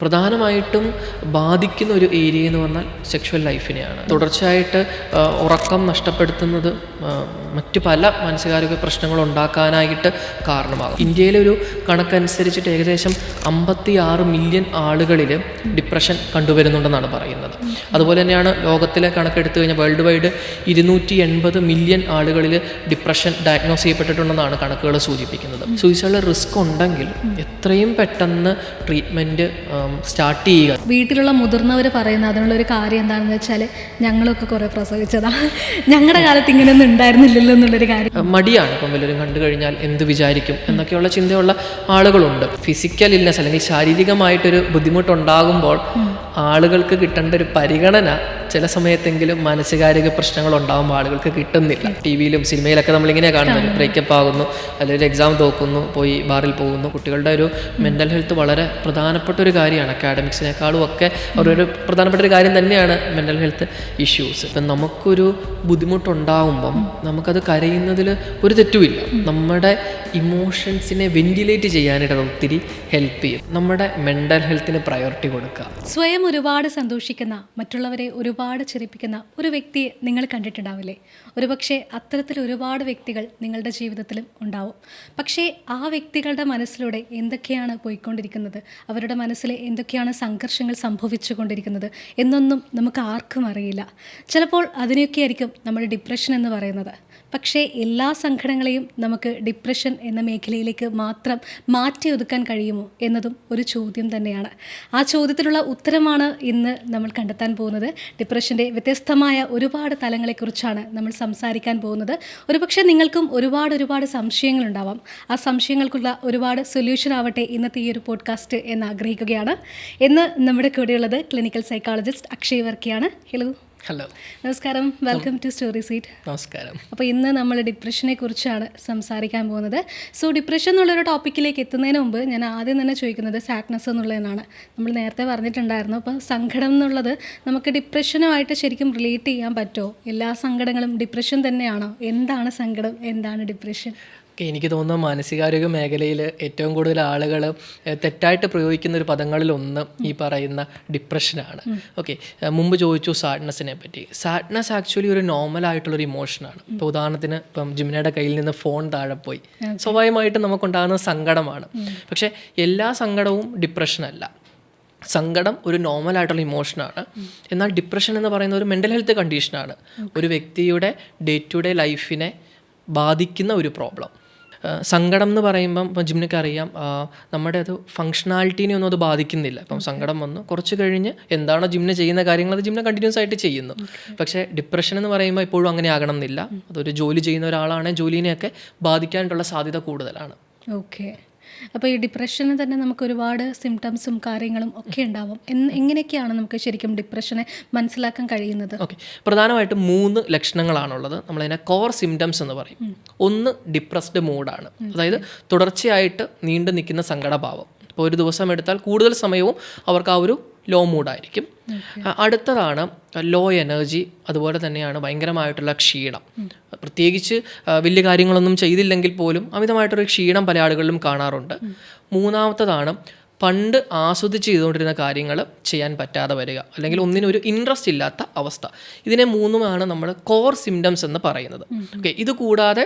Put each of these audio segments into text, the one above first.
പ്രധാനമായിട്ടും ബാധിക്കുന്ന ഒരു ഏരിയ എന്ന് പറഞ്ഞാൽ സെക്ഷുവൽ ലൈഫിനെയാണ്. തുടർച്ചയായിട്ട് ഉറക്കം നഷ്ടപ്പെടുത്തുന്നത് മറ്റു പല മാനസികാരോഗ്യ പ്രശ്നങ്ങൾ ഉണ്ടാക്കാനായിട്ട് കാരണമാകും. ഇന്ത്യയിലെ ഒരു കണക്കനുസരിച്ചിട്ട് ഏകദേശം 56 മില്യൺ ആളുകളിൽ ഡിപ്രഷൻ കണ്ടുവരുന്നുണ്ടെന്നാണ് പറയുന്നത്. അതുപോലെ തന്നെയാണ് ലോകത്തിലെ കണക്കെടുത്തു കഴിഞ്ഞാൽ വേൾഡ് വൈഡ് 280 മില്യൺ ആളുകളിൽ ഡിപ്രഷൻ ഡയഗ്നോസ് ചെയ്യപ്പെട്ടിട്ടുണ്ടെന്നാണ് കണക്കുകൾ സൂചിപ്പിക്കുന്നത്. സൂയിസൈഡ് റിസ്ക് ഉണ്ടെങ്കിൽ എത്രയും പെട്ടെന്ന് ട്രീറ്റ്മെൻറ്റ് സ്റ്റാർട്ട് ചെയ്യുക. വീട്ടിലുള്ള മുതിർന്നവർ പറയുന്ന അതിനുള്ളൊരു കാര്യം എന്താണെന്ന് വെച്ചാൽ ഞങ്ങളൊക്കെ കുറേ പ്രസവിച്ചതാണ്, ഞങ്ങളുടെ കാലത്ത് ഇങ്ങനെയൊന്നും ഉണ്ടായിരുന്നില്ലല്ലോ എന്നുള്ളൊരു കാര്യം. മടിയാണ്. ഇപ്പം വല്ലവരും കണ്ടു കഴിഞ്ഞാൽ എന്ത് വിചാരിക്കും എന്നൊക്കെയുള്ള ചിന്തയുള്ള ആളുകളുണ്ട്. ഫിസിക്കൽ ഇൽനെസ് അല്ലെങ്കിൽ ശാരീരികമായിട്ടൊരു ബുദ്ധിമുട്ടുണ്ടാകുമ്പോൾ ആളുകൾക്ക് കിട്ടേണ്ട ഒരു പരിഗണന ചില സമയത്തെങ്കിലും മാനസികാരോഗ്യ പ്രശ്നങ്ങൾ ഉണ്ടാകുമ്പോൾ ആളുകൾക്ക് കിട്ടുന്നില്ല. ടി വിയിലും സിനിമയിലൊക്കെ നമ്മളിങ്ങനെ കാണുന്നത് ബ്രേക്കപ്പ് ആകുന്നു, അല്ലെങ്കിൽ എക്സാം തോക്കുന്നു, പോയി ബാറിൽ പോകുന്നു. കുട്ടികളുടെ ഒരു മെൻ്റൽ ഹെൽത്ത് വളരെ പ്രധാനപ്പെട്ട ഒരു കാര്യമാണ്. അക്കാഡമിക്സിനേക്കാളും ഒക്കെ അവരൊരു പ്രധാനപ്പെട്ട ഒരു കാര്യം തന്നെയാണ് മെൻ്റൽ ഹെൽത്ത് ഇഷ്യൂസ്. ഇപ്പം നമുക്കൊരു ബുദ്ധിമുട്ടുണ്ടാകുമ്പം നമുക്കത് കരയുന്നതിൽ ഒരു തെറ്റുമില്ല. നമ്മുടെ ഇമോഷൻസിനെ വെന്റിലേറ്റ് ചെയ്യാനായിട്ട് അത് ഒത്തിരി ഹെൽപ്പ് ചെയ്യും. നമ്മുടെ മെൻ്റൽ ഹെൽത്തിന് പ്രയോറിറ്റി കൊടുക്കുക. സ്വയം ഒരുപാട് സന്തോഷിക്കുന്ന, മറ്റുള്ളവരെ ഒരുപാട് ചിരിപ്പിക്കുന്ന ഒരു വ്യക്തിയെ നിങ്ങൾ കണ്ടിട്ടുണ്ടാവില്ലേ? ഒരുപക്ഷെ അത്തരത്തിൽ ഒരുപാട് വ്യക്തികൾ നിങ്ങളുടെ ജീവിതത്തിലും ഉണ്ടാവും. പക്ഷേ ആ വ്യക്തികളുടെ മനസ്സിലൂടെ എന്തൊക്കെയാണ് പോയിക്കൊണ്ടിരിക്കുന്നത്, അവരുടെ മനസ്സിൽ എന്തൊക്കെയാണ് സംഘർഷങ്ങൾ സംഭവിച്ചു കൊണ്ടിരിക്കുന്നത് എന്നൊന്നും നമുക്ക് ആർക്കും അറിയില്ല. ചിലപ്പോൾ അതിനെയൊക്കെ ആയിരിക്കും നമ്മൾ ഡിപ്രഷൻ എന്ന് പറയുന്നത്. പക്ഷേ എല്ലാ സങ്കടങ്ങളെയും നമുക്ക് ഡിപ്രഷൻ എന്ന മേഖലയിലേക്ക് മാത്രം മാറ്റി ഒതുക്കാൻ കഴിയുമോ എന്നതും ഒരു ചോദ്യം തന്നെയാണ്. ആ ചോദ്യത്തിലുള്ള ഉത്തരമാണ് ഇന്ന് നമ്മൾ കണ്ടെത്താൻ പോകുന്നത്. ഡിപ്രഷൻ്റെ വ്യത്യസ്തമായ ഒരുപാട് തലങ്ങളെക്കുറിച്ചാണ് നമ്മൾ സംസാരിക്കാൻ പോകുന്നത്. ഒരുപക്ഷെ നിങ്ങൾക്കും ഒരുപാട് സംശയങ്ങളുണ്ടാവാം. ആ സംശയങ്ങൾക്കുള്ള ഒരുപാട് സൊല്യൂഷൻ ആവട്ടെ ഇന്നത്തെ ഈ ഒരു പോഡ്കാസ്റ്റ് എന്ന് ആഗ്രഹിക്കുകയാണ്. ഇന്ന് നമ്മുടെ കൂടെയുള്ളത് ക്ലിനിക്കൽ സൈക്കോളജിസ്റ്റ് അക്ഷയ് വർക്കിയാണ്. ഹലോ, നമസ്കാരം. Welcome to story seat. നമസ്കാരം. അപ്പോൾ ഇന്ന് നമ്മൾ ഡിപ്രഷനെ കുറിച്ചാണ് സംസാരിക്കാൻ പോകുന്നത്. സോ ഡിപ്രഷൻ എന്നുള്ളൊരു ടോപ്പിക്കിലേക്ക് എത്തുന്നതിന് മുമ്പ് ഞാൻ ആദ്യം തന്നെ ചോദിക്കുന്നത് സാഡ്നെസ് എന്നുള്ളതെന്നാണ്. നമ്മൾ നേരത്തെ പറഞ്ഞിട്ടുണ്ടായിരുന്നു. അപ്പോൾ സങ്കടം എന്നുള്ളത് നമുക്ക് ഡിപ്രഷനുമായിട്ട് ശരിക്കും റിലേറ്റ് ചെയ്യാൻ പറ്റുമോ? എല്ലാ സങ്കടങ്ങളും ഡിപ്രഷൻ തന്നെയാണോ? എന്താണ് സങ്കടം, എന്താണ് ഡിപ്രഷൻ? എനിക്ക് തോന്നുന്ന മാനസികാരോഗ്യ മേഖലയിൽ ഏറ്റവും കൂടുതൽ ആളുകൾ തെറ്റായിട്ട് പ്രയോഗിക്കുന്ന ഒരു പദങ്ങളിലൊന്ന് ഈ പറയുന്ന ഡിപ്രഷനാണ്. ഓക്കെ, മുമ്പ് ചോദിച്ചു സാഡ്നെസ്സിനെ പറ്റി. സാഡ്നെസ് ആക്ച്വലി ഒരു നോർമലായിട്ടുള്ളൊരു ഇമോഷനാണ്. ഇപ്പോൾ ഉദാഹരണത്തിന് ഇപ്പം ജിമിനയുടെ കയ്യിൽ നിന്ന് ഫോൺ താഴെ പോയി, സ്വാഭാവികമായിട്ടും നമുക്കുണ്ടാകുന്ന സങ്കടമാണ്. പക്ഷേ എല്ലാ സങ്കടവും ഡിപ്രഷനല്ല. സങ്കടം ഒരു നോർമലായിട്ടുള്ള ഇമോഷനാണ്. എന്നാൽ ഡിപ്രഷൻ എന്ന് പറയുന്ന ഒരു മെൻ്റൽ ഹെൽത്ത് കണ്ടീഷനാണ്. ഒരു വ്യക്തിയുടെ ഡേ ടു ഡേ ലൈഫിനെ ബാധിക്കുന്ന ഒരു പ്രോബ്ലം. സങ്കടം എന്ന് പറയുമ്പം ഇപ്പം ജിമ്മിനൊക്കെ അറിയാം, നമ്മുടെ അത് ഫങ്ഷണാലിറ്റീനെ ഒന്നും അത് ബാധിക്കുന്നില്ല. ഇപ്പം സങ്കടം വന്നു കുറച്ച് കഴിഞ്ഞ് എന്താണോ ജിമ്മിന് ചെയ്യുന്ന കാര്യങ്ങൾ അത് ജിമ്മിനെ കണ്ടിന്യൂസ് ആയിട്ട് ചെയ്യുന്നു. പക്ഷേ ഡിപ്രഷൻ എന്ന് പറയുമ്പോൾ എപ്പോഴും അങ്ങനെ ആകണം എന്നില്ല. അതൊരു ജോലി ചെയ്യുന്ന ഒരാളാണെങ്കിൽ ജോലിനെയൊക്കെ ബാധിക്കാനായിട്ടുള്ള സാധ്യത കൂടുതലാണ്. ഓക്കെ, അപ്പോൾ ഈ ഡിപ്രഷന് തന്നെ നമുക്ക് ഒരുപാട് സിംറ്റംസും കാര്യങ്ങളും ഒക്കെ ഉണ്ടാവും. എങ്ങനെയൊക്കെയാണ് നമുക്ക് ശരിക്കും ഡിപ്രഷനെ മനസ്സിലാക്കാൻ കഴിയുന്നത്? ഓക്കെ, പ്രധാനമായിട്ടും 3 ലക്ഷണങ്ങളാണുള്ളത്. നമ്മളതിനെ കോർ സിംറ്റംസ് എന്ന് പറയും. ഒന്ന് ഡിപ്രസ്ഡ് മൂഡാണ്, അതായത് തുടർച്ചയായിട്ട് നീണ്ടു നിൽക്കുന്ന സങ്കടഭാവം. ഇപ്പോൾ ഒരു ദിവസം എടുത്താൽ കൂടുതൽ സമയവും അവർക്ക് ആ ഒരു ലോ മൂഡായിരിക്കും. അടുത്തതാണ് ലോ എനർജി, അതുപോലെ തന്നെയാണ് ഭയങ്കരമായിട്ടുള്ള ക്ഷീണം. പ്രത്യേകിച്ച് വലിയ കാര്യങ്ങളൊന്നും ചെയ്തില്ലെങ്കിൽ പോലും അമിതമായിട്ടൊരു ക്ഷീണം പല ആളുകളിലും കാണാറുണ്ട്. മൂന്നാമത്തതാണ് പണ്ട് ആസ്വദിച്ച് ചെയ്തുകൊണ്ടിരുന്ന കാര്യങ്ങൾ ചെയ്യാൻ പറ്റാതെ വരിക, അല്ലെങ്കിൽ ഒന്നിനൊരു ഇൻട്രസ്റ്റ് ഇല്ലാത്ത അവസ്ഥ. ഇതിനെ 3 നമ്മൾ കോർ സിംറ്റംസ് എന്ന് പറയുന്നത്. ഓക്കെ, ഇത് കൂടാതെ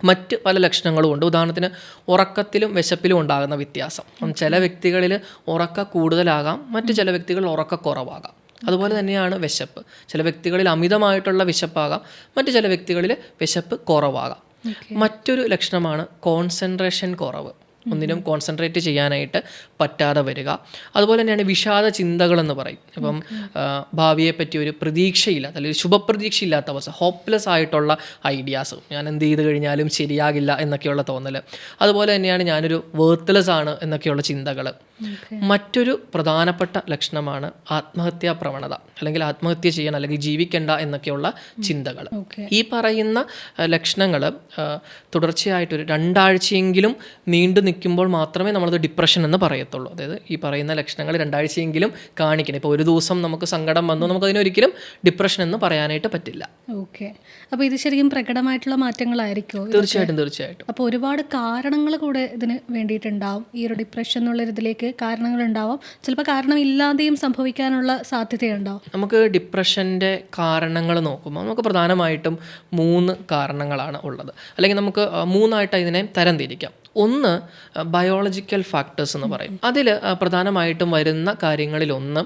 മറ്റ് പല ലക്ഷണങ്ങളും ഉണ്ട്. ഉദാഹരണത്തിന് ഉറക്കത്തിലും വിശപ്പിലും ഉണ്ടാകുന്ന വ്യത്യാസം. ചില വ്യക്തികളിൽ ഉറക്കം കൂടുതലാകാം, മറ്റ് ചില വ്യക്തികളിൽ ഉറക്കം കുറവാകാം. അതുപോലെ തന്നെയാണ് വിശപ്പ്. ചില വ്യക്തികളിൽ അമിതമായിട്ടുള്ള വിശപ്പാകാം, മറ്റ് ചില വ്യക്തികളിൽ വിശപ്പ് കുറവാകാം. മറ്റൊരു ലക്ഷണമാണ് കോൺസെൻട്രേഷൻ കുറവ്, ഒന്നിനും കോൺസെൻട്രേറ്റ് ചെയ്യാനായിട്ട് പറ്റാതെ വരിക. അതുപോലെ തന്നെയാണ് വിഷാദ ചിന്തകളെന്ന് പറയും. ഇപ്പം ഭാവിയെപ്പറ്റി ഒരു പ്രതീക്ഷയില്ലാത്ത, അല്ലെങ്കിൽ ശുഭപ്രതീക്ഷയില്ലാത്ത അവസ്ഥ, ഹോപ്പ്ലെസ് ആയിട്ടുള്ള ഐഡിയാസ്, ഞാൻ എന്ത് ചെയ്ത് കഴിഞ്ഞാലും ശരിയാകില്ല എന്നൊക്കെയുള്ള തോന്നൽ. അതുപോലെ തന്നെയാണ് ഞാനൊരു വേർത്ത്ലെസ് ആണ് എന്നൊക്കെയുള്ള ചിന്തകൾ. മറ്റൊരു പ്രധാനപ്പെട്ട ലക്ഷണമാണ് ആത്മഹത്യാ പ്രവണത, അല്ലെങ്കിൽ ആത്മഹത്യ ചെയ്യാൻ അല്ലെങ്കിൽ ജീവിക്കേണ്ട എന്നൊക്കെയുള്ള ചിന്തകൾ. ഈ പറയുന്ന ലക്ഷണങ്ങൾ തുടർച്ചയായിട്ടൊരു 2 ആഴ്ചയെങ്കിലും നീണ്ടു നിൽക്കുമ്പോൾ മാത്രമേ നമ്മളത് ഡിപ്രഷൻ എന്ന് പറയത്തുള്ളൂ. അതായത് ഈ പറയുന്ന ലക്ഷണങ്ങൾ 2 ആഴ്ചയെങ്കിലും കാണിക്കണം. ഇപ്പോൾ ഒരു ദിവസം നമുക്ക് സങ്കടം വന്നു, നമുക്കതിനൊരിക്കലും ഡിപ്രഷൻ എന്ന് പറയാനായിട്ട് പറ്റില്ല. ഓക്കെ, അപ്പോൾ ഇത് ശരിക്കും പ്രകടമായിട്ടുള്ള മാറ്റങ്ങളായിരിക്കുമോ? തീർച്ചയായിട്ടും. അപ്പോൾ ഒരുപാട് കാരണങ്ങൾ കൂടെ ഇതിന് വേണ്ടിയിട്ടുണ്ടാവും. ഈ ഒരു ഡിപ്രഷൻ എന്നുള്ള ഇതിലേക്ക് കാരണങ്ങളുണ്ടാവും, ചിലപ്പോൾ കാരണമില്ലാതെയും സംഭവിക്കാനുള്ള സാധ്യതയുണ്ടാവും. നമുക്ക് ഡിപ്രഷൻ്റെ കാരണങ്ങൾ നോക്കുമ്പോൾ നമുക്ക് പ്രധാനമായിട്ടും 3 കാരണങ്ങളാണ് ഉള്ളത്. അല്ലെങ്കിൽ നമുക്ക് 3ആയിട്ട് ഇതിനെ തരംതിരിക്കാം. ഒന്ന് ബയോളജിക്കൽ ഫാക്ടേഴ്സ് എന്ന് പറയും. അതിൽ പ്രധാനമായിട്ടും വരുന്ന കാര്യങ്ങളിലൊന്ന്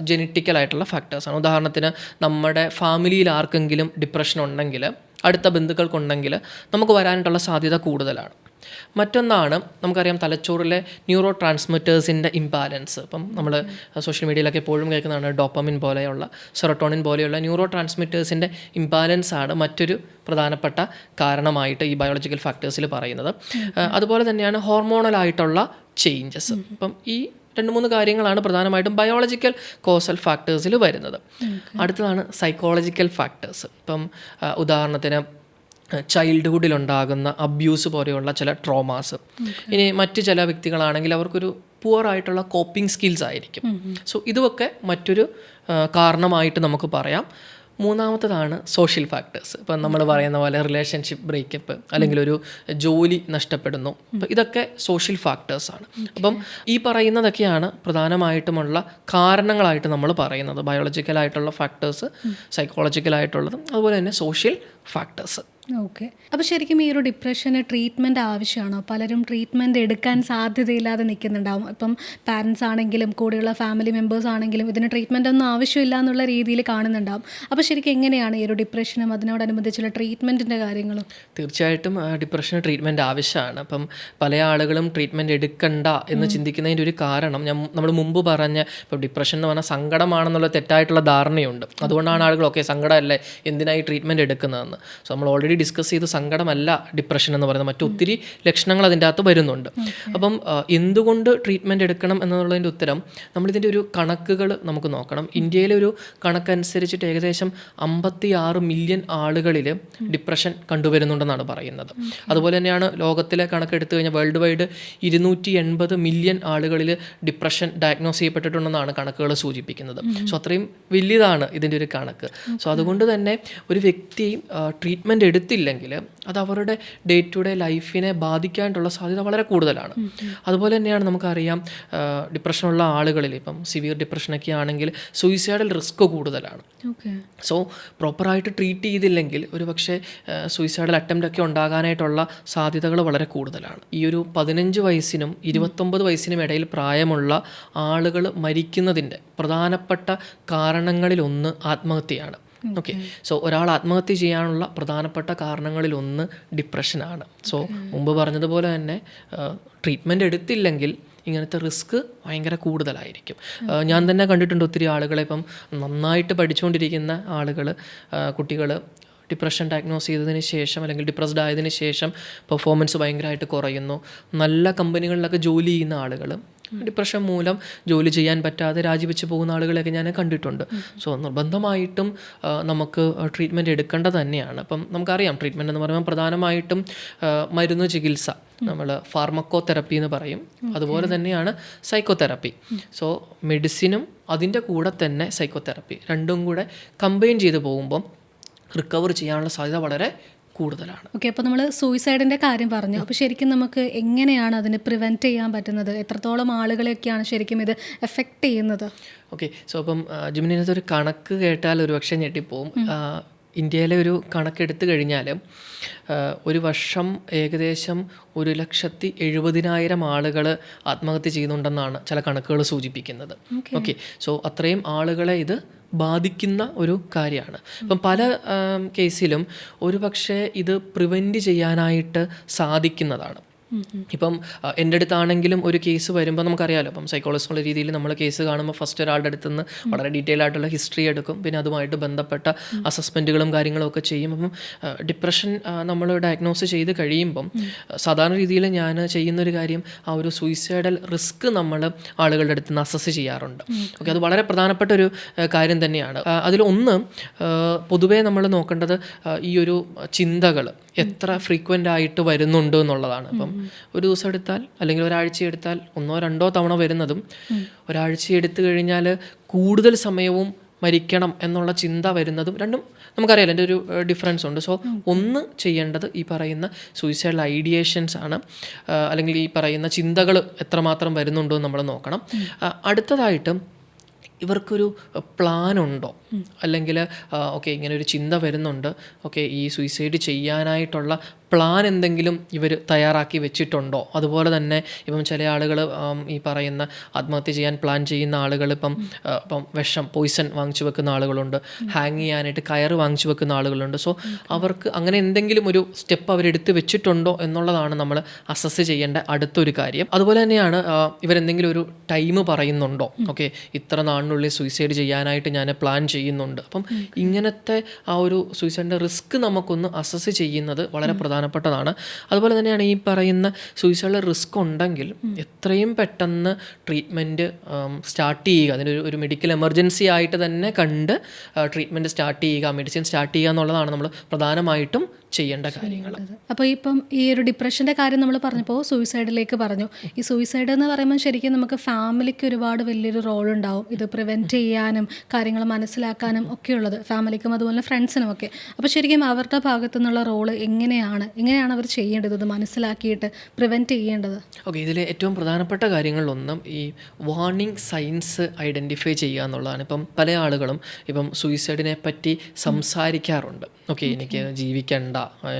ജെനറ്റിക്കലായിട്ടുള്ള ഫാക്ടേഴ്സാണ്. ഉദാഹരണത്തിന് നമ്മുടെ ഫാമിലിയിൽ ആർക്കെങ്കിലും ഡിപ്രഷൻ ഉണ്ടെങ്കിൽ, അടുത്ത ബന്ധുക്കൾക്കുണ്ടെങ്കിൽ നമുക്ക് വരാനായിട്ടുള്ള സാധ്യത കൂടുതലാണ്. മറ്റൊന്നാണ് നമുക്കറിയാം തലച്ചോറിലെ ന്യൂറോ ട്രാൻസ്മിറ്റേഴ്സിൻ്റെ ഇംബാലൻസ്. ഇപ്പം നമ്മൾ സോഷ്യൽ മീഡിയയിലൊക്കെ എപ്പോഴും കേൾക്കുന്നതാണ് ഡോപ്പമിൻ പോലെയുള്ള, സെറട്ടോണിൻ പോലെയുള്ള ന്യൂറോ ട്രാൻസ്മിറ്റേഴ്സിൻ്റെ ഇംബാലൻസ് ആണ് മറ്റൊരു പ്രധാനപ്പെട്ട കാരണമായിട്ട് ഈ ബയോളജിക്കൽ ഫാക്ടേഴ്സിൽ പറയുന്നത്. അതുപോലെ തന്നെയാണ് ഹോർമോണലായിട്ടുള്ള ചേഞ്ചസ്. ഇപ്പം ഈ 2-3 കാര്യങ്ങളാണ് പ്രധാനമായിട്ടും ബയോളജിക്കൽ കോസൽ ഫാക്ടേഴ്സിൽ വരുന്നത്. അടുത്തതാണ് സൈക്കോളജിക്കൽ ഫാക്ടേഴ്സ്. ഇപ്പം ഉദാഹരണത്തിന് ചൈൽഡ്ഹുഡിലുണ്ടാകുന്ന അബ്യൂസ് പോലെയുള്ള ചില ട്രോമാസ്. ഇനി മറ്റ് ചില വ്യക്തികളാണെങ്കിൽ അവർക്കൊരു പുവർ ആയിട്ടുള്ള കോപ്പിംഗ് സ്കിൽസ് ആയിരിക്കും. സോ ഇതുമൊക്കെ മറ്റൊരു കാരണമായിട്ട് നമുക്ക് പറയാം. മൂന്നാമത്തതാണ് സോഷ്യൽ ഫാക്ടേഴ്സ്. ഇപ്പം നമ്മൾ പറയുന്ന പോലെ റിലേഷൻഷിപ്പ് ബ്രേക്കപ്പ്, അല്ലെങ്കിൽ ഒരു ജോലി നഷ്ടപ്പെടുന്നു. അപ്പം ഇതൊക്കെ സോഷ്യൽ ഫാക്ടേഴ്സാണ്. അപ്പം ഈ പറയുന്നതൊക്കെയാണ് പ്രധാനമായിട്ടുമുള്ള കാരണങ്ങളായിട്ട് നമ്മൾ പറയുന്നത്. ബയോളജിക്കലായിട്ടുള്ള ഫാക്ടേഴ്സ്, സൈക്കോളജിക്കലായിട്ടുള്ളതും അതുപോലെ തന്നെ സോഷ്യൽ ഫാക്ടേഴ്സ്. ഓക്കെ, അപ്പോൾ ശരിക്കും ഈ ഒരു ഡിപ്രഷന് ട്രീറ്റ്മെൻറ്റ് ആവശ്യമാണോ? പലരും ട്രീറ്റ്മെൻറ്റ് എടുക്കാൻ സാധ്യതയില്ലാതെ നിൽക്കുന്നുണ്ടാവും. ഇപ്പം പാരൻസ് ആണെങ്കിലും കൂടെയുള്ള ഫാമിലി മെമ്പേഴ്സ് ആണെങ്കിലും ഇതിന് ട്രീറ്റ്മെൻ്റ് ഒന്നും ആവശ്യമില്ല എന്നുള്ള രീതിയിൽ കാണുന്നുണ്ടാവും. അപ്പോൾ ശരിക്കും എങ്ങനെയാണ് ഈ ഒരു ഡിപ്രഷനും അതിനോടനുബന്ധിച്ചുള്ള ട്രീറ്റ്മെൻറ്റിൻ്റെ കാര്യങ്ങളും? തീർച്ചയായിട്ടും ഡിപ്രഷന് ട്രീറ്റ്മെൻറ്റ് ആവശ്യമാണ്. അപ്പം പല ആളുകളും ട്രീറ്റ്മെൻറ്റ് എടുക്കണ്ട എന്ന് ചിന്തിക്കുന്നതിൻ്റെ ഒരു കാരണം നമ്മൾ മുമ്പ് പറഞ്ഞ, ഇപ്പോൾ ഡിപ്രഷൻ എന്ന് പറഞ്ഞാൽ സങ്കടമാണെന്നുള്ള തെറ്റായിട്ടുള്ള ധാരണയുണ്ട്. അതുകൊണ്ടാണ് ആളുകൾ സങ്കടമല്ലേ എന്തിനായി ട്രീറ്റ്മെൻറ്റ് എടുക്കുന്നതെന്ന്. സോ നമ്മൾ ഓൾറെഡി ഡിസ്കസ് ചെയ്ത് സങ്കടമല്ല ഡിപ്രഷൻ എന്ന് പറയുന്നത്, മറ്റൊത്തിരി ലക്ഷണങ്ങൾ അതിൻ്റെ അകത്ത് വരുന്നുണ്ട്. അപ്പം എന്തുകൊണ്ട് ട്രീറ്റ്മെൻറ്റ് എടുക്കണം എന്നുള്ളതിൻ്റെ ഉത്തരം നമ്മളിതിൻ്റെ ഒരു കണക്കുകൾ നമുക്ക് നോക്കണം. ഇന്ത്യയിലെ ഒരു കണക്കനുസരിച്ചിട്ട് ഏകദേശം 56 മില്യൺ ആളുകളിൽ ഡിപ്രഷൻ കണ്ടുവരുന്നുണ്ടെന്നാണ് പറയുന്നത്. അതുപോലെ തന്നെയാണ് ലോകത്തിലെ കണക്കെടുത്തു കഴിഞ്ഞാൽ വേൾഡ് വൈഡ് 280 മില്യൺ ആളുകളിൽ ഡിപ്രഷൻ ഡയഗ്നോസ് ചെയ്യപ്പെട്ടിട്ടുണ്ടെന്നാണ് കണക്കുകൾ സൂചിപ്പിക്കുന്നത്. സോ അത്രയും വലിയതാണ് ഇതിൻ്റെ ഒരു കണക്ക്. സോ അതുകൊണ്ട് തന്നെ ഒരു വ്യക്തി ട്രീറ്റ്മെൻറ്റ് എടുത്തില്ലെങ്കിൽ അത് അവരുടെ ഡേ ടു ഡേ ലൈഫിനെ ബാധിക്കാനുള്ള സാധ്യത വളരെ കൂടുതലാണ്. അതുപോലെ തന്നെയാണ് നമുക്കറിയാം ഡിപ്രഷനുള്ള ആളുകളിൽ ഇപ്പം സിവിയർ ഡിപ്രഷനൊക്കെ ആണെങ്കിൽ സൂയിസൈഡൽ റിസ്ക് കൂടുതലാണ്. സോ പ്രോപ്പറായിട്ട് ട്രീറ്റ് ചെയ്തില്ലെങ്കിൽ ഒരു പക്ഷേ സൂയിസൈഡൽ അറ്റംപ്റ്റ് ഒക്കെ ഉണ്ടാകാനായിട്ടുള്ള സാധ്യതകൾ വളരെ കൂടുതലാണ്. ഈ ഒരു 15 വയസ്സിനും 29 വയസ്സിനും ഇടയിൽ പ്രായമുള്ള ആളുകൾ മരിക്കുന്നതിൻ്റെ പ്രധാനപ്പെട്ട കാരണങ്ങളിലൊന്ന് ആത്മഹത്യയാണ്. ഓക്കെ, സോ ഒരാൾ ആത്മഹത്യ ചെയ്യാനുള്ള പ്രധാനപ്പെട്ട കാരണങ്ങളിലൊന്ന് ഡിപ്രഷനാണ്. സോ മുമ്പ് പറഞ്ഞതുപോലെ തന്നെ ട്രീറ്റ്മെൻറ്റ് എടുത്തില്ലെങ്കിൽ ഇങ്ങനത്തെ റിസ്ക് ഭയങ്കര കൂടുതലായിരിക്കും. ഞാൻ തന്നെ കണ്ടിട്ടുണ്ട് ഒത്തിരി ആളുകളെ, ഇപ്പം നന്നായിട്ട് പഠിച്ചുകൊണ്ടിരിക്കുന്ന ആളുകൾ, കുട്ടികൾ ഡിപ്രഷൻ ഡയഗ്നോസ് ചെയ്തതിന് ശേഷം അല്ലെങ്കിൽ ഡിപ്രസ്ഡ് ആയതിനു ശേഷം പെർഫോമൻസ് ഭയങ്കരമായിട്ട് കുറയുന്നു. നല്ല കമ്പനികളിലൊക്കെ ജോലി ചെയ്യുന്ന ആളുകൾ ഡിപ്രഷൻ മൂലം ജോലി ചെയ്യാൻ പറ്റാതെ രാജിവെച്ച് പോകുന്ന ആളുകളെയൊക്കെ ഞാൻ കണ്ടിട്ടുണ്ട്. സോ നിർബന്ധമായിട്ടും നമുക്ക് ട്രീറ്റ്മെൻറ്റ് എടുക്കേണ്ടത് തന്നെയാണ്. അപ്പം നമുക്കറിയാം ട്രീറ്റ്മെൻറ്റ് എന്ന് പറയുമ്പോൾ പ്രധാനമായിട്ടും മരുന്ന് ചികിത്സ, നമ്മൾ ഫാർമക്കോ തെറപ്പി എന്ന് പറയും. അതുപോലെ തന്നെയാണ് സൈക്കോതെറപ്പി. സോ മെഡിസിനും അതിൻ്റെ കൂടെ തന്നെ സൈക്കോതെറപ്പി രണ്ടും കൂടെ കമ്പൈൻ ചെയ്ത് പോകുമ്പം റിക്കവർ ചെയ്യാനുള്ള സാധ്യത വളരെ കൂടുതലാണ്. ഓക്കെ, അപ്പോൾ നമ്മൾ സൂയിസൈഡിൻ്റെ കാര്യം പറഞ്ഞു. അപ്പോൾ ശരിക്കും നമുക്ക് എങ്ങനെയാണ് അതിനെ പ്രിവെൻറ്റ് ചെയ്യാൻ പറ്റുന്നത്? എത്രത്തോളം ആളുകളെയൊക്കെയാണ് ശരിക്കും ഇത് എഫക്റ്റ് ചെയ്യുന്നത്? ഓക്കെ, സോ അപ്പം ജിമിനകത്ത് ഒരു കണക്ക് കേട്ടാൽ ഒരു പക്ഷേ ഞെട്ടിപ്പോവും. ഇന്ത്യയിലെ ഒരു കണക്കെടുത്തു കഴിഞ്ഞാൽ ഒരു വർഷം ഏകദേശം 1,70,000 ആളുകൾ ആത്മഹത്യ ചെയ്യുന്നുണ്ടെന്നാണ് ചില കണക്കുകൾ സൂചിപ്പിക്കുന്നത്. ഓക്കെ, സോ അത്രയും ആളുകളെ ഇത് ബാധിക്കുന്ന ഒരു കാര്യമാണ്. ഇപ്പം പല കേസിലും ഒരു പക്ഷേ ഇത് പ്രിവെൻറ്റ് ചെയ്യാനായിട്ട് സാധിക്കുന്നതാണ്. ഇപ്പം എൻ്റെ അടുത്താണെങ്കിലും ഒരു കേസ് വരുമ്പോൾ നമുക്കറിയാമല്ലോ, ഇപ്പം സൈക്കോളജിസ്റ്റ് എന്നുള്ള രീതിയിൽ നമ്മൾ കേസ് കാണുമ്പോൾ ഫസ്റ്റ് ഒരാളുടെ അടുത്ത് നിന്ന് വളരെ ഡീറ്റെയിൽ ആയിട്ടുള്ള ഹിസ്റ്ററി എടുക്കും, പിന്നെ അതുമായിട്ട് ബന്ധപ്പെട്ട അസസ്മെൻറ്റുകളും കാര്യങ്ങളും ഒക്കെ ചെയ്യും. അപ്പം ഡിപ്രഷൻ നമ്മൾ ഡയഗ്നോസ് ചെയ്ത് കഴിയുമ്പം സാധാരണ രീതിയിൽ ഞാൻ ചെയ്യുന്നൊരു കാര്യം ആ ഒരു സൂയിസൈഡൽ റിസ്ക് നമ്മൾ ആളുകളുടെ അടുത്ത് നിന്ന് അസസ് ചെയ്യാറുണ്ട്. ഓക്കെ, അത് വളരെ പ്രധാനപ്പെട്ട ഒരു കാര്യം തന്നെയാണ്. അതിലൊന്ന് പൊതുവേ നമ്മൾ നോക്കേണ്ടത് ഈ ഒരു ചിന്തകൾ എത്ര ഫ്രീക്വൻ്റ് ആയിട്ട് വരുന്നുണ്ട് എന്നുള്ളതാണ്. അപ്പം ഒരു ദിവസം എടുത്താൽ അല്ലെങ്കിൽ ഒരാഴ്ച എടുത്താൽ 1-2 തവണ വരുന്നതും, ഒരാഴ്ച എടുത്തു കഴിഞ്ഞാൽ കൂടുതൽ സമയവും മരിക്കണം എന്നുള്ള ചിന്ത വരുന്നതും രണ്ടും നമുക്കറിയാലോ, എൻ്റെ ഒരു ഡിഫറൻസ് ഉണ്ട്. സോ ഒന്ന് ചെയ്യേണ്ടത് ഈ പറയുന്ന സൂയിസൈഡൽ ഐഡിയേഷൻസ് ആണ്, അല്ലെങ്കിൽ ഈ പറയുന്ന ചിന്തകൾ എത്രമാത്രം വരുന്നുണ്ടോ എന്ന് നമ്മൾ നോക്കണം. അടുത്തതായിട്ട് ഇവർക്കൊരു പ്ലാൻ ഉണ്ടോ, അല്ലെങ്കിൽ ഓക്കെ ഇങ്ങനെ ഒരു ചിന്ത വരുന്നുണ്ട്, ഓക്കെ ഈ സൂയിസൈഡ് ചെയ്യാനായിട്ടുള്ള പ്ലാൻ എന്തെങ്കിലും ഇവർ തയ്യാറാക്കി വെച്ചിട്ടുണ്ടോ. അതുപോലെ തന്നെ ഇപ്പം ചില ആളുകൾ ഈ പറയുന്ന ആത്മഹത്യ ചെയ്യാൻ പ്ലാൻ ചെയ്യുന്ന ആളുകൾ ഇപ്പം വിഷം പോയിസൺ വാങ്ങിച്ചു വെക്കുന്ന ആളുകളുണ്ട്, ഹാങ് ചെയ്യാനായിട്ട് കയറ് വാങ്ങിച്ചു വെക്കുന്ന ആളുകളുണ്ട്. സോ അവർക്ക് അങ്ങനെ എന്തെങ്കിലും ഒരു സ്റ്റെപ്പ് അവരെടുത്ത് വെച്ചിട്ടുണ്ടോ എന്നുള്ളതാണ് നമ്മൾ അസസ് ചെയ്യേണ്ട അടുത്തൊരു കാര്യം. അതുപോലെ തന്നെയാണ് ഇവരെന്തെങ്കിലും ഒരു ടൈം പറയുന്നുണ്ടോ, ഓക്കെ ഇത്ര നാളിനുള്ളിൽ സൂയിസൈഡ് ചെയ്യാനായിട്ട് ഞാൻ പ്ലാൻ ചെയ്യുന്നുണ്ട്. അപ്പം ഇങ്ങനത്തെ ആ ഒരു സൂയിസൈഡിൻ്റെ റിസ്ക് നമുക്കൊന്ന് അസസ് ചെയ്യുന്നത് വളരെ പ്രധാനപ്പെട്ടതാണ്. അതുപോലെ തന്നെയാണ് ഈ പറയുന്ന സൂയിസൈഡിൽ റിസ്ക് ഉണ്ടെങ്കിൽ എത്രയും പെട്ടെന്ന് ട്രീറ്റ്മെൻറ്റ് സ്റ്റാർട്ട് ചെയ്യുക, അതിനൊരു മെഡിക്കൽ എമർജൻസി ആയിട്ട് തന്നെ കണ്ട് ട്രീറ്റ്മെൻറ്റ് സ്റ്റാർട്ട് ചെയ്യുക, മെഡിസിൻ സ്റ്റാർട്ട് ചെയ്യുക എന്നുള്ളതാണ് നമ്മൾ പ്രധാനമായിട്ടും ചെയ്യേണ്ട കാര്യങ്ങൾ. അപ്പോൾ ഇപ്പം ഈ ഒരു ഡിപ്രഷൻ്റെ കാര്യം നമ്മൾ പറഞ്ഞപ്പോൾ സൂയിസൈഡിലേക്ക് പറഞ്ഞു. ഈ സൂയിസൈഡ് എന്ന് പറയുമ്പോൾ ശരിക്കും നമുക്ക് ഫാമിലിക്ക് ഒരുപാട് വലിയൊരു റോൾ ഉണ്ടാവും, ഇത് പ്രിവെൻറ്റ് ചെയ്യാനും കാര്യങ്ങൾ മനസ്സിലാക്കാനും ഒക്കെയുള്ളത്, ഫാമിലിക്കും അതുപോലെ ഫ്രണ്ട്സിനും ഒക്കെ. അപ്പോൾ ശരിക്കും അവരുടെ ഭാഗത്തു നിന്നുള്ള റോള് എങ്ങനെയാണ് അവർ ചെയ്യേണ്ടത്, ഇത് മനസ്സിലാക്കിയിട്ട് പ്രിവെൻറ്റ് ചെയ്യേണ്ടത്? ഓക്കെ, ഇതിൽ ഏറ്റവും പ്രധാനപ്പെട്ട കാര്യങ്ങളിലൊന്നും ഈ വാർണിംഗ് സൈൻസ് ഐഡൻറ്റിഫൈ ചെയ്യുക എന്നുള്ളതാണ്. ഇപ്പം പല ആളുകളും ഇപ്പം സൂയിസൈഡിനെ പറ്റി സംസാരിക്കാറുണ്ട്, ഓക്കെ എനിക്ക് ജീവിക്കണ്ട,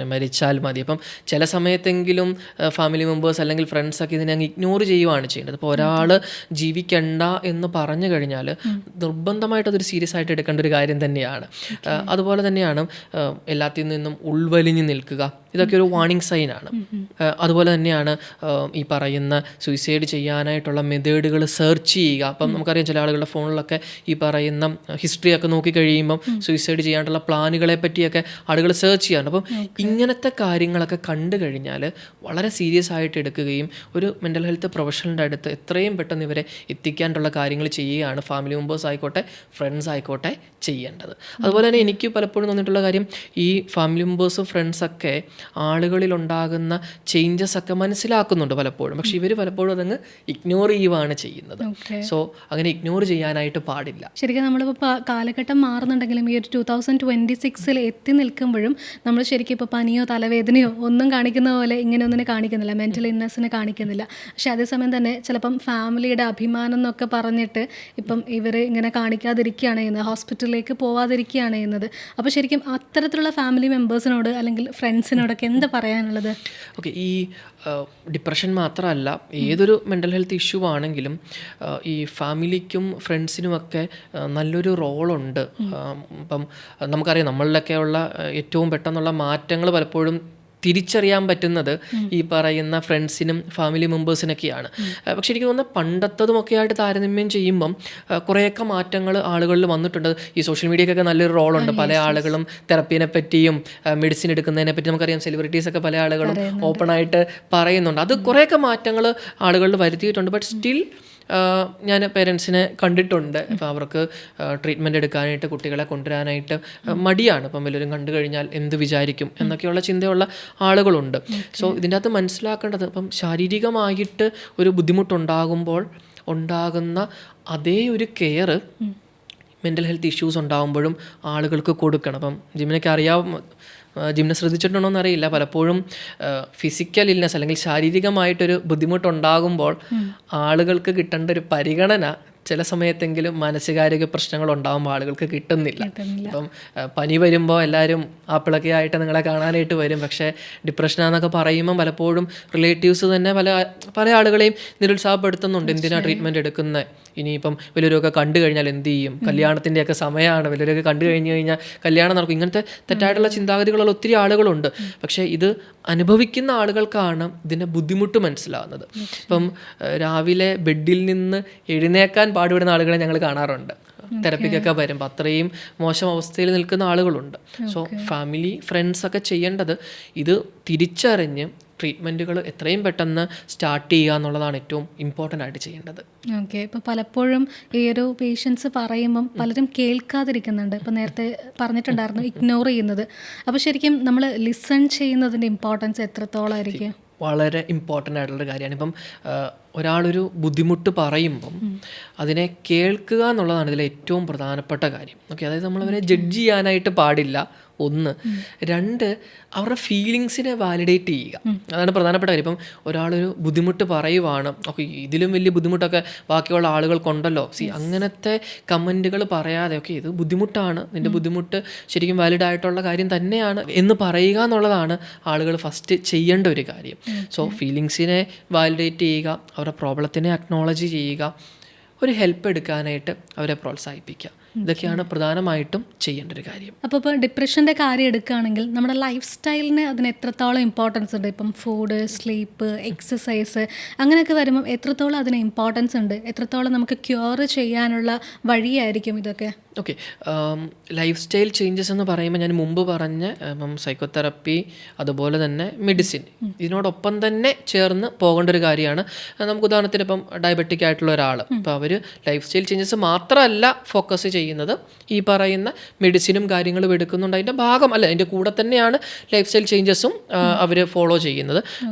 മരിച്ചാൽ മതി. അപ്പം ചില സമയത്തെങ്കിലും ഫാമിലി മെമ്പേഴ്സ് അല്ലെങ്കിൽ ഫ്രണ്ട്സൊക്കെ ഇതിനെ അങ്ങ് ഇഗ്നോർ ചെയ്യുകയാണ് ചെയ്യേണ്ടത്. ഇപ്പോൾ ഒരാൾ ജീവിക്കണ്ട എന്ന് പറഞ്ഞു കഴിഞ്ഞാൽ നിർബന്ധമായിട്ട് അതൊരു സീരിയസ് ആയിട്ട് എടുക്കേണ്ട ഒരു കാര്യം തന്നെയാണ്. അതുപോലെ തന്നെയാണ് എല്ലാത്തിൽ നിന്നും ഉൾവലിഞ്ഞ് നിൽക്കുക, ഇതൊക്കെ ഒരു വാർണിംഗ് സൈനാണ്. അതുപോലെ തന്നെയാണ് ഈ പറയുന്ന സൂയിസൈഡ് ചെയ്യാനായിട്ടുള്ള മെത്തേഡുകൾ സെർച്ച് ചെയ്യുക. അപ്പം നമുക്കറിയാം ചില ആളുകളുടെ ഫോണിലൊക്കെ ഈ പറയുന്ന ഹിസ്റ്ററിയൊക്കെ നോക്കി കഴിയുമ്പം സൂയിസൈഡ് ചെയ്യാനുള്ള പ്ലാനുകളെ പറ്റിയൊക്കെ ആളുകൾ സെർച്ച് ചെയ്യാറുണ്ട്. അപ്പം ഇങ്ങനത്തെ കാര്യങ്ങളൊക്കെ കണ്ടു കഴിഞ്ഞാൽ വളരെ സീരിയസ് ആയിട്ട് എടുക്കുകയും ഒരു മെൻ്റൽ ഹെൽത്ത് പ്രൊഫഷണലിൻ്റെ അടുത്ത് എത്രയും പെട്ടെന്ന് ഇവരെ എത്തിക്കാനുള്ള കാര്യങ്ങൾ ചെയ്യുകയാണ് ഫാമിലി മെമ്പേഴ്സ് ആയിക്കോട്ടെ ഫ്രണ്ട്സ് ആയിക്കോട്ടെ ചെയ്യേണ്ടത്. അതുപോലെ തന്നെ എനിക്ക് പലപ്പോഴും തോന്നിയിട്ടുള്ള കാര്യം, ഈ ഫാമിലി മെമ്പേഴ്സും ഫ്രണ്ട്സൊക്കെ ആളുകളിലുണ്ടാകുന്ന ചേഞ്ചസ് ഒക്കെ മനസ്സിലാക്കുന്നുണ്ട് പലപ്പോഴും, പക്ഷെ ഇവർ പലപ്പോഴും അതങ്ങ് ഇഗ്നോർ ചെയ്യുകയാണ് ചെയ്യുന്നത്. സോ അങ്ങനെ ഇഗ്നോർ ചെയ്യാനായിട്ട് പാടില്ല. ശരിക്കും നമ്മളിപ്പോൾ കാലഘട്ടം മാറുന്നുണ്ടെങ്കിലും ഈ ഒരു 2026 എത്തി നിൽക്കുമ്പോഴും നമ്മൾ ശരിക്കും ഇപ്പോൾ പനിയോ തലവേദനയോ ഒന്നും കാണിക്കുന്ന പോലെ ഇങ്ങനെ ഒന്നിനെ കാണിക്കുന്നില്ല, മെൻ്റൽ ഇൽനെസ്സിനെ കാണിക്കുന്നില്ല. പക്ഷെ അതേസമയം തന്നെ ചിലപ്പം ഫാമിലിയുടെ അഭിമാനം എന്നൊക്കെ പറഞ്ഞിട്ട് ഇപ്പം ഇവർ ഇങ്ങനെ കാണിക്കാതിരിക്കുകയാണ് ചെയ്യുന്നത്, ഹോസ്പിറ്റലിലേക്ക് പോവാതിരിക്കുകയാണ് ചെയ്യുന്നത്. അപ്പോൾ ശരിക്കും അത്തരത്തിലുള്ള ഫാമിലി മെമ്പേഴ്സിനോട് അല്ലെങ്കിൽ ഫ്രണ്ട്സിനോടൊക്കെ എന്താ പറയാനുള്ളത്? ഓക്കെ, ഈ ഡിപ്രഷൻ മാത്രമല്ല ഏതൊരു മെൻ്റൽ ഹെൽത്ത് ഇഷ്യൂ ആണെങ്കിലും ഈ ഫാമിലിക്കും ഫ്രണ്ട്സിനുമൊക്കെ നല്ലൊരു റോളുണ്ട്. ഇപ്പം നമുക്കറിയാം നമ്മളിലൊക്കെയുള്ള ഏറ്റവും പെട്ടെന്നുള്ള മാറ്റങ്ങൾ പലപ്പോഴും തിരിച്ചറിയാൻ പറ്റുന്നത് ഈ പറയുന്ന ഫ്രണ്ട്സിനും ഫാമിലി മെമ്പേഴ്സിനൊക്കെയാണ്. പക്ഷെ എനിക്ക് തോന്നുന്നത് പണ്ടത്തതുമൊക്കെ ആയിട്ട് താരതമ്യം ചെയ്യുമ്പം കുറേയൊക്കെ മാറ്റങ്ങൾ ആളുകളിൽ വന്നിട്ടുണ്ട്. ഈ സോഷ്യൽ മീഡിയക്കൊക്കെ നല്ലൊരു റോളുണ്ട്. പല ആളുകളും തെറപ്പീനെ പറ്റിയും മെഡിസിൻ എടുക്കുന്നതിനെ പറ്റി നമുക്കറിയാം, സെലിബ്രിറ്റീസൊക്കെ പല ആളുകളും ഓപ്പണായിട്ട് പറയുന്നുണ്ട്. അത് കുറേയൊക്കെ മാറ്റങ്ങൾ ആളുകളിൽ വരുത്തിയിട്ടുണ്ട്. ബട്ട് സ്റ്റിൽ ഞാൻ പേരൻസിനെ കണ്ടിട്ടുണ്ട്, ഇപ്പം അവർക്ക് ട്രീറ്റ്മെൻറ്റ് എടുക്കാനായിട്ട് കുട്ടികളെ കൊണ്ടുവരാനായിട്ട് മടിയാണ്. ഇപ്പം വല്ലവരും കണ്ടു കഴിഞ്ഞാൽ എന്ത് വിചാരിക്കും എന്നൊക്കെയുള്ള ചിന്തയുള്ള ആളുകളുണ്ട്. സോ ഇതിൻ്റെ അകത്ത് മനസ്സിലാക്കേണ്ടത്, ഇപ്പം ശാരീരികമായിട്ട് ഒരു ബുദ്ധിമുട്ടുണ്ടാകുമ്പോൾ ഉണ്ടാകുന്ന അതേ ഒരു കെയർ മെൻ്റൽ ഹെൽത്ത് ഇഷ്യൂസ് ഉണ്ടാകുമ്പോഴും ആളുകൾക്ക് കൊടുക്കണം. അപ്പം ജിമ്മിനൊക്കെ ജിമ്മിനെ ശ്രദ്ധിച്ചിട്ടുണ്ടോ എന്നറിയില്ല, പലപ്പോഴും ഫിസിക്കൽ ഇൽനെസ് അല്ലെങ്കിൽ ശാരീരികമായിട്ടൊരു ബുദ്ധിമുട്ടുണ്ടാകുമ്പോൾ ആളുകൾക്ക് കിട്ടേണ്ട ഒരു പരിഗണന ചില സമയത്തെങ്കിലും മാനസികാരോഗ്യ പ്രശ്നങ്ങൾ ഉണ്ടാകുമ്പോൾ ആളുകൾക്ക് കിട്ടുന്നില്ല. അപ്പം പനി വരുമ്പോൾ എല്ലാവരും ആപ്പിളൊക്കെ ആയിട്ട് നിങ്ങളെ കാണാനായിട്ട് വരും, പക്ഷേ ഡിപ്രഷനാന്നൊക്കെ പറയുമ്പം പലപ്പോഴും റിലേറ്റീവ്സ് തന്നെ പല ആളുകളെയും നിരുത്സാഹപ്പെടുത്തുന്നുണ്ട്. എന്തിനാണ് ട്രീറ്റ്മെൻറ്റ് എടുക്കുന്നത്, ഇനിയിപ്പം വലിയൊരുമൊക്കെ കണ്ടു കഴിഞ്ഞാൽ എന്ത് ചെയ്യും, കല്യാണത്തിൻ്റെയൊക്കെ സമയമാണ്, വലിയൊരുമൊക്കെ കണ്ടു കഴിഞ്ഞാൽ കല്യാണം നടക്കും. ഇങ്ങനത്തെ തെറ്റായിട്ടുള്ള ചിന്താഗതികളുള്ള ഒത്തിരി ആളുകളുണ്ട്. പക്ഷേ ഇത് അനുഭവിക്കുന്ന ആളുകൾക്കാണ് ഇതിൻ്റെ ബുദ്ധിമുട്ട് മനസ്സിലാവുന്നത്. ഇപ്പം രാവിലെ ബെഡിൽ നിന്ന് എഴുന്നേക്കാൻ പാടുപെടുന്ന ആളുകളെ ഞങ്ങൾ കാണാറുണ്ട് തെറപ്പിക്കൊക്കെ വരുമ്പോൾ. അത്രയും മോശം അവസ്ഥയിൽ നിൽക്കുന്ന ആളുകളുണ്ട്. സോ ഫാമിലി ഫ്രണ്ട്സൊക്കെ ചെയ്യേണ്ടത് ഇത് തിരിച്ചറിഞ്ഞ് ട്രീറ്റ്മെൻറ്റുകൾ എത്രയും പെട്ടെന്ന് സ്റ്റാർട്ട് ചെയ്യുക എന്നുള്ളതാണ് ഏറ്റവും ഇമ്പോർട്ടൻ്റ് ആയിട്ട് ചെയ്യേണ്ടത്. ഓക്കെ, ഇപ്പോൾ പലപ്പോഴും ഈ ഒരു പേഷ്യൻസ് പറയുമ്പം പലരും കേൾക്കാതിരിക്കുന്നുണ്ട്. ഇപ്പോൾ നേരത്തെ പറഞ്ഞിട്ടുണ്ടായിരുന്നു ഇഗ്നോർ ചെയ്യുന്നത്. അപ്പോൾ ശരിക്കും നമ്മൾ ലിസൺ ചെയ്യുന്നതിൻ്റെ ഇമ്പോർട്ടൻസ് എത്രത്തോളമായിരിക്കും? വളരെ ഇമ്പോർട്ടൻ്റ് ആയിട്ടുള്ളൊരു കാര്യമാണ്. ഇപ്പം ഒരാളൊരു ബുദ്ധിമുട്ട് പറയുമ്പം അതിനെ കേൾക്കുക എന്നുള്ളതാണ് ഇതിലെ ഏറ്റവും പ്രധാനപ്പെട്ട കാര്യം. ഓക്കെ, അതായത് നമ്മളവരെ ജഡ്ജ് ചെയ്യാനായിട്ട് പാടില്ല, ഒന്ന്. രണ്ട്, അവരുടെ ഫീലിങ്സിനെ വാലിഡേറ്റ് ചെയ്യുക, അതാണ് പ്രധാനപ്പെട്ട കാര്യം. ഇപ്പം ഒരാളൊരു ബുദ്ധിമുട്ട് പറയുവാണ്, ഓക്കെ ഇതിലും വലിയ ബുദ്ധിമുട്ടൊക്കെ ബാക്കിയുള്ള ആളുകൾക്കുണ്ടല്ലോ, അങ്ങനത്തെ കമൻറ്റുകൾ പറയാതെ ഓക്കെ ഇത് ബുദ്ധിമുട്ടാണ്, നിൻ്റെ ബുദ്ധിമുട്ട് ശരിക്കും വാലിഡ് ആയിട്ടുള്ള കാര്യം തന്നെയാണ് എന്ന് പറയുക എന്നുള്ളതാണ് ആളുകൾ ഫസ്റ്റ് ചെയ്യേണ്ട ഒരു കാര്യം. സോ ഫീലിങ്സിനെ വാലിഡേറ്റ് ചെയ്യുക, അവരുടെ പ്രോബ്ലത്തിനെ അക്നോളജ് ചെയ്യുക, ഒരു ഹെൽപ്പ് എടുക്കാനായിട്ട് അവരെ പ്രോത്സാഹിപ്പിക്കുക. ഇതൊക്കെയാണ് പ്രധാനമായിട്ടും ചെയ്യേണ്ട ഒരു കാര്യം. അപ്പോൾ ഇപ്പോൾ ഡിപ്രഷൻ്റെ കാര്യം എടുക്കുകയാണെങ്കിൽ നമ്മുടെ ലൈഫ് സ്റ്റൈലിന് അതിന് എത്രത്തോളം ഇമ്പോർട്ടൻസ് ഉണ്ട്? ഇപ്പം ഫുഡ്, സ്ലീപ്പ്, എക്സസൈസ് അങ്ങനെയൊക്കെ വരുമ്പം എത്രത്തോളം അതിന് ഇമ്പോർട്ടൻസ് ഉണ്ട്? എത്രത്തോളം നമുക്ക് ക്യൂർ ചെയ്യാനുള്ള വഴിയായിരിക്കും ഇതൊക്കെ? ഓക്കെ, ലൈഫ് സ്റ്റൈൽ ചേഞ്ചസ് എന്ന് പറയുമ്പോൾ ഞാൻ മുമ്പ് പറഞ്ഞ ഇപ്പം സൈക്കോതെറപ്പി അതുപോലെ തന്നെ മെഡിസിൻ ഇതിനോടൊപ്പം തന്നെ ചേർന്ന് പോകേണ്ട ഒരു കാര്യമാണ്. നമുക്ക് ഉദാഹരണത്തിന് ഇപ്പം ഡയബറ്റിക് ആയിട്ടുള്ള ഒരാൾ, ഇപ്പോൾ അവർ ലൈഫ് സ്റ്റൈൽ ചേഞ്ചസ് മാത്രമല്ല ഫോക്കസ് ചെയ്യുന്നത്, ഈ പറയുന്ന മെഡിസിനും കാര്യങ്ങളും എടുക്കുന്നുണ്ട്, അതിൻ്റെ ഭാഗം അല്ല, അതിൻ്റെ കൂടെ തന്നെയാണ് ലൈഫ് സ്റ്റൈൽ ചേഞ്ചസും അവർ ഫോളോ ചെയ്യുന്നത്.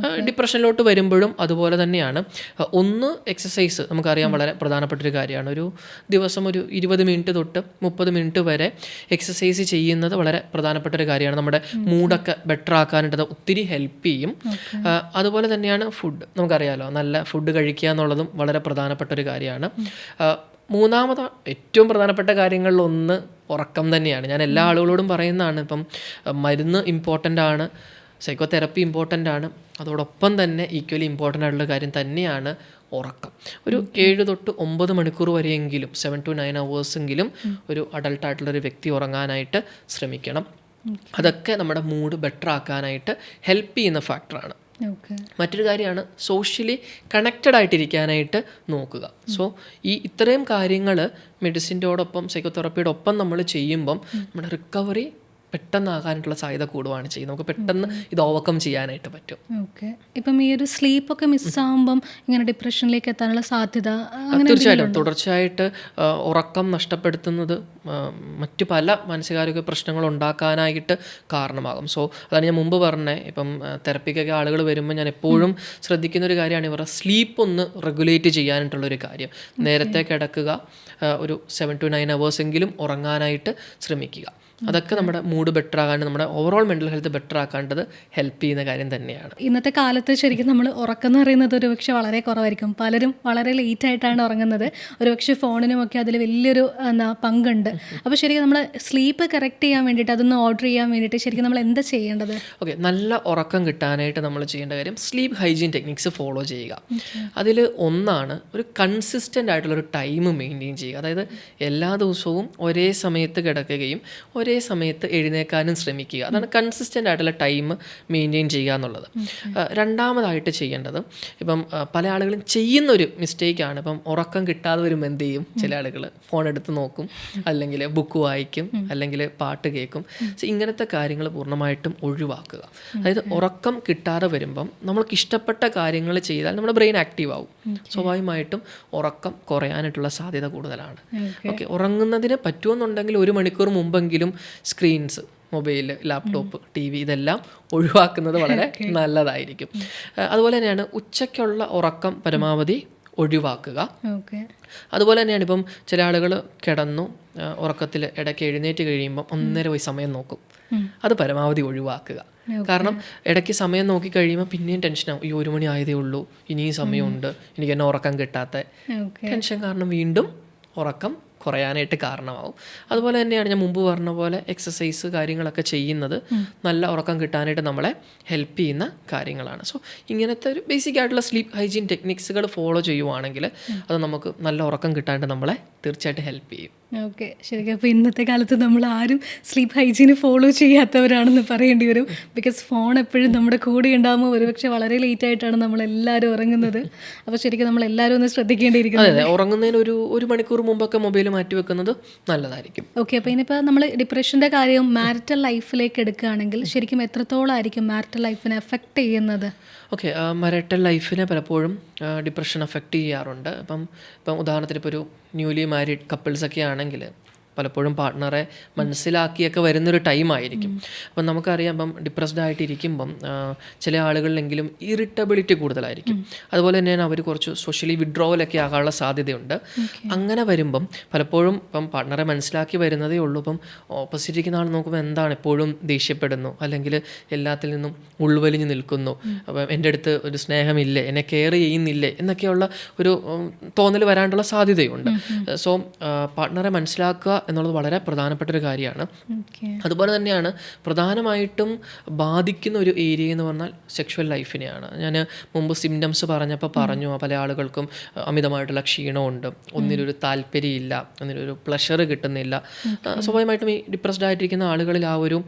ഡിപ്രഷനിലോട്ട് വരുമ്പോഴും അതുപോലെ തന്നെയാണ്. ഒന്ന്, എക്സസൈസ് നമുക്കറിയാം വളരെ പ്രധാനപ്പെട്ടൊരു കാര്യമാണ്. ഒരു ദിവസം ഒരു 20 മിനിറ്റ് തൊട്ട് 30 മിനിറ്റ് വരെ എക്സസൈസ് ചെയ്യുന്നത് വളരെ പ്രധാനപ്പെട്ട ഒരു കാര്യമാണ്. നമ്മുടെ മൂഡൊക്കെ ബെറ്റർ ആക്കാനായിട്ട് അത് ഒത്തിരി ഹെൽപ്പ് ചെയ്യും. അതുപോലെ തന്നെയാണ് ഫുഡ്. നമുക്കറിയാമല്ലോ, നല്ല ഫുഡ് കഴിക്കുക എന്നുള്ളതും വളരെ പ്രധാനപ്പെട്ട ഒരു കാര്യമാണ്. മൂന്നാമത് ഏറ്റവും പ്രധാനപ്പെട്ട കാര്യങ്ങളിലൊന്ന് ഉറക്കം തന്നെയാണ്. ഞാൻ എല്ലാ ആളുകളോടും പറയുന്നതാണ്, ഇപ്പം മരുന്ന് ഇമ്പോർട്ടൻ്റ് ആണ്, സൈക്കോതെറപ്പി ഇമ്പോർട്ടൻ്റ് ആണ്, അതോടൊപ്പം തന്നെ ഈക്വലി ഇമ്പോർട്ടൻ്റ് ആയിട്ടുള്ള കാര്യം തന്നെയാണ് ഉറക്കം. ഒരു 7 തൊട്ട് 9 മണിക്കൂർ വരെയെങ്കിലും 7 to 9 hours ഒരു അഡൾട്ടായിട്ടുള്ളൊരു വ്യക്തി ഉറങ്ങാനായിട്ട് ശ്രമിക്കണം. അതൊക്കെ നമ്മുടെ മൂഡ് ബെറ്റർ ആക്കാനായിട്ട് ഹെൽപ്പ് ചെയ്യുന്ന ഫാക്ടറാണ്. മറ്റൊരു കാര്യമാണ് സോഷ്യലി കണക്റ്റഡ് ആയിട്ടിരിക്കാനായിട്ട് നോക്കുക. സോ ഇത്രയും കാര്യങ്ങൾ മെഡിസിൻ്റെയോടൊപ്പം സൈക്കോതെറപ്പിയുടെ ഒപ്പം നമ്മൾ ചെയ്യുമ്പം നമ്മുടെ റിക്കവറി പെട്ടെന്നാകാനായിട്ടുള്ള സാധ്യത കൂടുകയാണ് ചെയ്യുന്നത്. നമുക്ക് പെട്ടെന്ന് ഇത് ഓവർകം ചെയ്യാനായിട്ട് പറ്റും. ഓക്കെ, ഇപ്പം ഈ ഒരു സ്ലീപ്പൊക്കെ മിസ്സാകുമ്പം ഇങ്ങനെ ഡിപ്രഷനിലേക്ക് എത്താനുള്ള സാധ്യത? തീർച്ചയായിട്ടും. തുടർച്ചയായിട്ട് ഉറക്കം നഷ്ടപ്പെടുത്തുന്നത് മറ്റു പല മാനസികാരോഗ്യ പ്രശ്നങ്ങൾ ഉണ്ടാക്കാനായിട്ട് കാരണമാകും. സോ അതാണ് ഞാൻ മുമ്പ് പറഞ്ഞത്. ഇപ്പം തെറപ്പിക്കൊക്കെ ആളുകൾ വരുമ്പോൾ ഞാൻ എപ്പോഴും ശ്രദ്ധിക്കുന്ന ഒരു കാര്യമാണ് ഇവരുടെ സ്ലീപ്പ് ഒന്ന് റെഗുലേറ്റ് ചെയ്യാനായിട്ടുള്ളൊരു കാര്യം. നേരത്തെ കിടക്കുക, ഒരു 7 to 9 hours ഉറങ്ങാനായിട്ട് ശ്രമിക്കുക. അതൊക്കെ നമ്മുടെ മൂഡ് ബെറ്റർ ആകാണ്ട് നമ്മുടെ ഓവറോൾ മെൻ്റൽ ഹെൽത്ത് ബെറ്റർ ആക്കാണ്ടത് ഹെൽപ്പ് ചെയ്യുന്ന കാര്യം തന്നെയാണ്. ഇന്നത്തെ കാലത്ത് ശരിക്കും നമ്മൾ ഉറക്കം എന്ന് പറയുന്നത് ഒരുപക്ഷെ വളരെ കുറവായിരിക്കും. പലരും വളരെ ലേറ്റ് ആയിട്ടാണ് ഉറങ്ങുന്നത്. ഒരുപക്ഷെ ഫോണിനുമൊക്കെ അതിൽ വലിയൊരു പങ്കുണ്ട്. അപ്പോൾ ശരിക്കും നമ്മൾ സ്ലീപ്പ് കറക്റ്റ് ചെയ്യാൻ വേണ്ടിയിട്ട്, അതൊന്ന് ഓർഡർ ചെയ്യാൻ വേണ്ടിയിട്ട് ശരിക്കും നമ്മൾ എന്താ ചെയ്യേണ്ടത്? ഓക്കെ, നല്ല ഉറക്കം കിട്ടാനായിട്ട് നമ്മൾ ചെയ്യേണ്ട കാര്യം സ്ലീപ്പ് ഹൈജീൻ ടെക്നിക്സ് ഫോളോ ചെയ്യുക. അതിൽ ഒന്നാണ് ഒരു കൺസിസ്റ്റൻ്റ് ആയിട്ടുള്ളൊരു ടൈം മെയിൻറ്റെയിൻ ചെയ്യുക. അതായത് എല്ലാ ദിവസവും ഒരേ സമയത്ത് കിടക്കുകയും ഒരേ സമയത്ത് എഴുന്നേക്കാനും ശ്രമിക്കുക. അതാണ് കൺസിസ്റ്റൻ്റ് ആയിട്ടുള്ള ടൈം മെയിൻറ്റെയിൻ ചെയ്യുക എന്നുള്ളത്. രണ്ടാമതായിട്ട് ചെയ്യേണ്ടത്, ഇപ്പം പല ആളുകളും ചെയ്യുന്നൊരു മിസ്റ്റേക്കാണ്, ഇപ്പം ഉറക്കം കിട്ടാതെ വരുമ്പോൾ എന്ത് ചെയ്യും? ചില ആളുകൾ ഫോൺ എടുത്ത് നോക്കും, അല്ലെങ്കിൽ ബുക്ക് വായിക്കും, അല്ലെങ്കിൽ പാട്ട് കേൾക്കും. സോ ഇങ്ങനത്തെ കാര്യങ്ങൾ പൂർണ്ണമായിട്ടും ഒഴിവാക്കുക. അതായത് ഉറക്കം കിട്ടാതെ വരുമ്പം നമ്മൾക്ക് ഇഷ്ടപ്പെട്ട കാര്യങ്ങൾ ചെയ്താൽ നമ്മുടെ ബ്രെയിൻ ആക്റ്റീവ് ആവും. സ്വാഭാവികമായിട്ടും ഉറക്കം കുറയാനായിട്ടുള്ള സാധ്യത കൂടുതലാണ്. ഓക്കെ, ഉറങ്ങുന്നതിന് പറ്റുമെന്നുണ്ടെങ്കിൽ 1 മണിക്കൂർ മുമ്പെങ്കിലും സ്ക്രീൻസ്, മൊബൈൽ, ലാപ്ടോപ്പ്, TV ഇതെല്ലാം ഒഴിവാക്കുന്നത് വളരെ നല്ലതായിരിക്കും. അതുപോലെ തന്നെയാണ് ഉച്ചയ്ക്കുള്ള ഉറക്കം പരമാവധി ഒഴിവാക്കുക. അതുപോലെ തന്നെയാണ് ഇപ്പം ചില ആളുകൾ കിടന്നു, ഉറക്കത്തിൽ ഇടയ്ക്ക് എഴുന്നേറ്റ് കഴിയുമ്പം 1.5 പോയി സമയം നോക്കും. അത് പരമാവധി ഒഴിവാക്കുക. കാരണം ഇടയ്ക്ക് സമയം നോക്കി കഴിയുമ്പോൾ പിന്നെയും ടെൻഷനാവും. ഈ 1 മണി ആയതേ ഉള്ളൂ, ഇനിയും സമയമുണ്ട്, എനിക്ക് എന്നെ ഉറക്കം കിട്ടാത്ത ടെൻഷൻ കാരണം വീണ്ടും ഉറക്കം കുറയാനായിട്ട് കാരണമാവും. അതുപോലെ തന്നെയാണ് ഞാൻ മുമ്പ് പറഞ്ഞ പോലെ എക്സസൈസ് കാര്യങ്ങളൊക്കെ ചെയ്യുന്നത് നല്ല ഉറക്കം കിട്ടാനായിട്ട് നമ്മളെ ഹെൽപ്പ് ചെയ്യുന്ന കാര്യങ്ങളാണ്. സോ ഇങ്ങനത്തെ ഒരു ബേസിക് ആയിട്ടുള്ള സ്ലീപ്പ് ഹൈജീൻ ടെക്നിക്സുകൾ ഫോളോ ചെയ്യുവാണെങ്കിൽ അത് നമുക്ക് നല്ല ഉറക്കം കിട്ടാനായിട്ട് നമ്മളെ തീർച്ചയായിട്ടും ഹെൽപ്പ് ചെയ്യും. ഓക്കെ, ശരിക്കും അപ്പോൾ ഇന്നത്തെ കാലത്ത് നമ്മൾ ആരും സ്ലീപ്പ് ഹൈജീന് ഫോളോ ചെയ്യാത്തവരാണെന്ന് പറയേണ്ടി വരും. ബിക്കോസ് ഫോൺ എപ്പോഴും നമ്മുടെ കൂടെ ഉണ്ടാകുമ്പോൾ ഒരുപക്ഷെ വളരെ ലേറ്റ് ആയിട്ടാണ് നമ്മളെല്ലാവരും ഉറങ്ങുന്നത്. അപ്പോൾ ശരിക്കും നമ്മളെല്ലാവരും ഒന്ന് ശ്രദ്ധിക്കേണ്ടിയിരിക്കുന്നത്. അതെ, ഉറങ്ങുന്നതിന് ഒരു മണിക്കൂർ മുമ്പൊക്കെ മൊബൈൽ മാറ്റി വെക്കുന്നത് നല്ലതായിരിക്കും. ഓക്കെ, അപ്പോൾ ഇനിയിപ്പോൾ നമ്മൾ ഡിപ്രഷൻ്റെ കാര്യം മാരിറ്റൽ ലൈഫിലേക്ക് എടുക്കുകയാണെങ്കിൽ ശരിക്കും എത്രത്തോളം ആയിരിക്കും മാരിറ്റൽ ലൈഫിനെ എഫക്റ്റ് ചെയ്യുന്നത്? ഓക്കെ, മാരിറ്റൽ ലൈഫിനെ പലപ്പോഴും ഡിപ്രഷൻ എഫക്റ്റ് ചെയ്യാറുണ്ട്. ഇപ്പം ഉദാഹരണത്തിന് ഇപ്പോൾ ഒരു ന്യൂലി മാരീഡ് കപ്പിൾസൊക്കെ ആണെങ്കിൽ പലപ്പോഴും പാർട്ട്ണറെ മനസ്സിലാക്കിയൊക്കെ വരുന്നൊരു ടൈമായിരിക്കും. അപ്പം നമുക്കറിയാം, ഇപ്പം ഡിപ്രസ്ഡ് ആയിട്ടിരിക്കുമ്പം ചില ആളുകളിലെങ്കിലും ഇറിറ്റബിലിറ്റി കൂടുതലായിരിക്കും. അതുപോലെ തന്നെയാണ് അവർ കുറച്ച് സോഷ്യലി വിഡ്രോവലൊക്കെ ആകാനുള്ള സാധ്യതയുണ്ട്. അങ്ങനെ വരുമ്പം പലപ്പോഴും ഇപ്പം പാർട്ട്ണറെ മനസ്സിലാക്കി വരുന്നതേ ഉള്ളൂ. ഇപ്പം ഓപ്പോസിറ്റ് ഇരിക്കുന്ന ആൾ നോക്കുമ്പോൾ എന്താണ് എപ്പോഴും ദേഷ്യപ്പെടുന്നു, അല്ലെങ്കിൽ എല്ലാത്തിൽ നിന്നും ഉൾവലിഞ്ഞ് നിൽക്കുന്നു, അപ്പം എൻ്റെ അടുത്ത് ഒരു സ്നേഹമില്ലേ, എന്നെ കെയർ ചെയ്യുന്നില്ലേ എന്നൊക്കെയുള്ള ഒരു തോന്നൽ വരാനുള്ള സാധ്യതയുണ്ട്. സോ പാർട്ട്ണറെ മനസ്സിലാക്കുക എന്നുള്ളത് വളരെ പ്രധാനപ്പെട്ട ഒരു കാര്യമാണ്. അതുപോലെ തന്നെയാണ് പ്രധാനമായിട്ടും ബാധിക്കുന്ന ഒരു ഏരിയ എന്ന് പറഞ്ഞാൽ സെക്ഷുവൽ ലൈഫിനെയാണ്. ഞാൻ മുമ്പ് സിംറ്റംസ് പറഞ്ഞപ്പോൾ പറഞ്ഞു, പല ആളുകൾക്കും അമിതമായിട്ടുള്ള ക്ഷീണമുണ്ട്, ഒന്നിനൊരു താല്പര്യമില്ല, ഒന്നിനൊരു പ്ലഷർ കിട്ടുന്നില്ല. സ്വാഭാവികമായിട്ടും ഈ ഡിപ്രസ്ഡ് ആയിട്ടിരിക്കുന്ന ആളുകളിൽ ആ ഒരു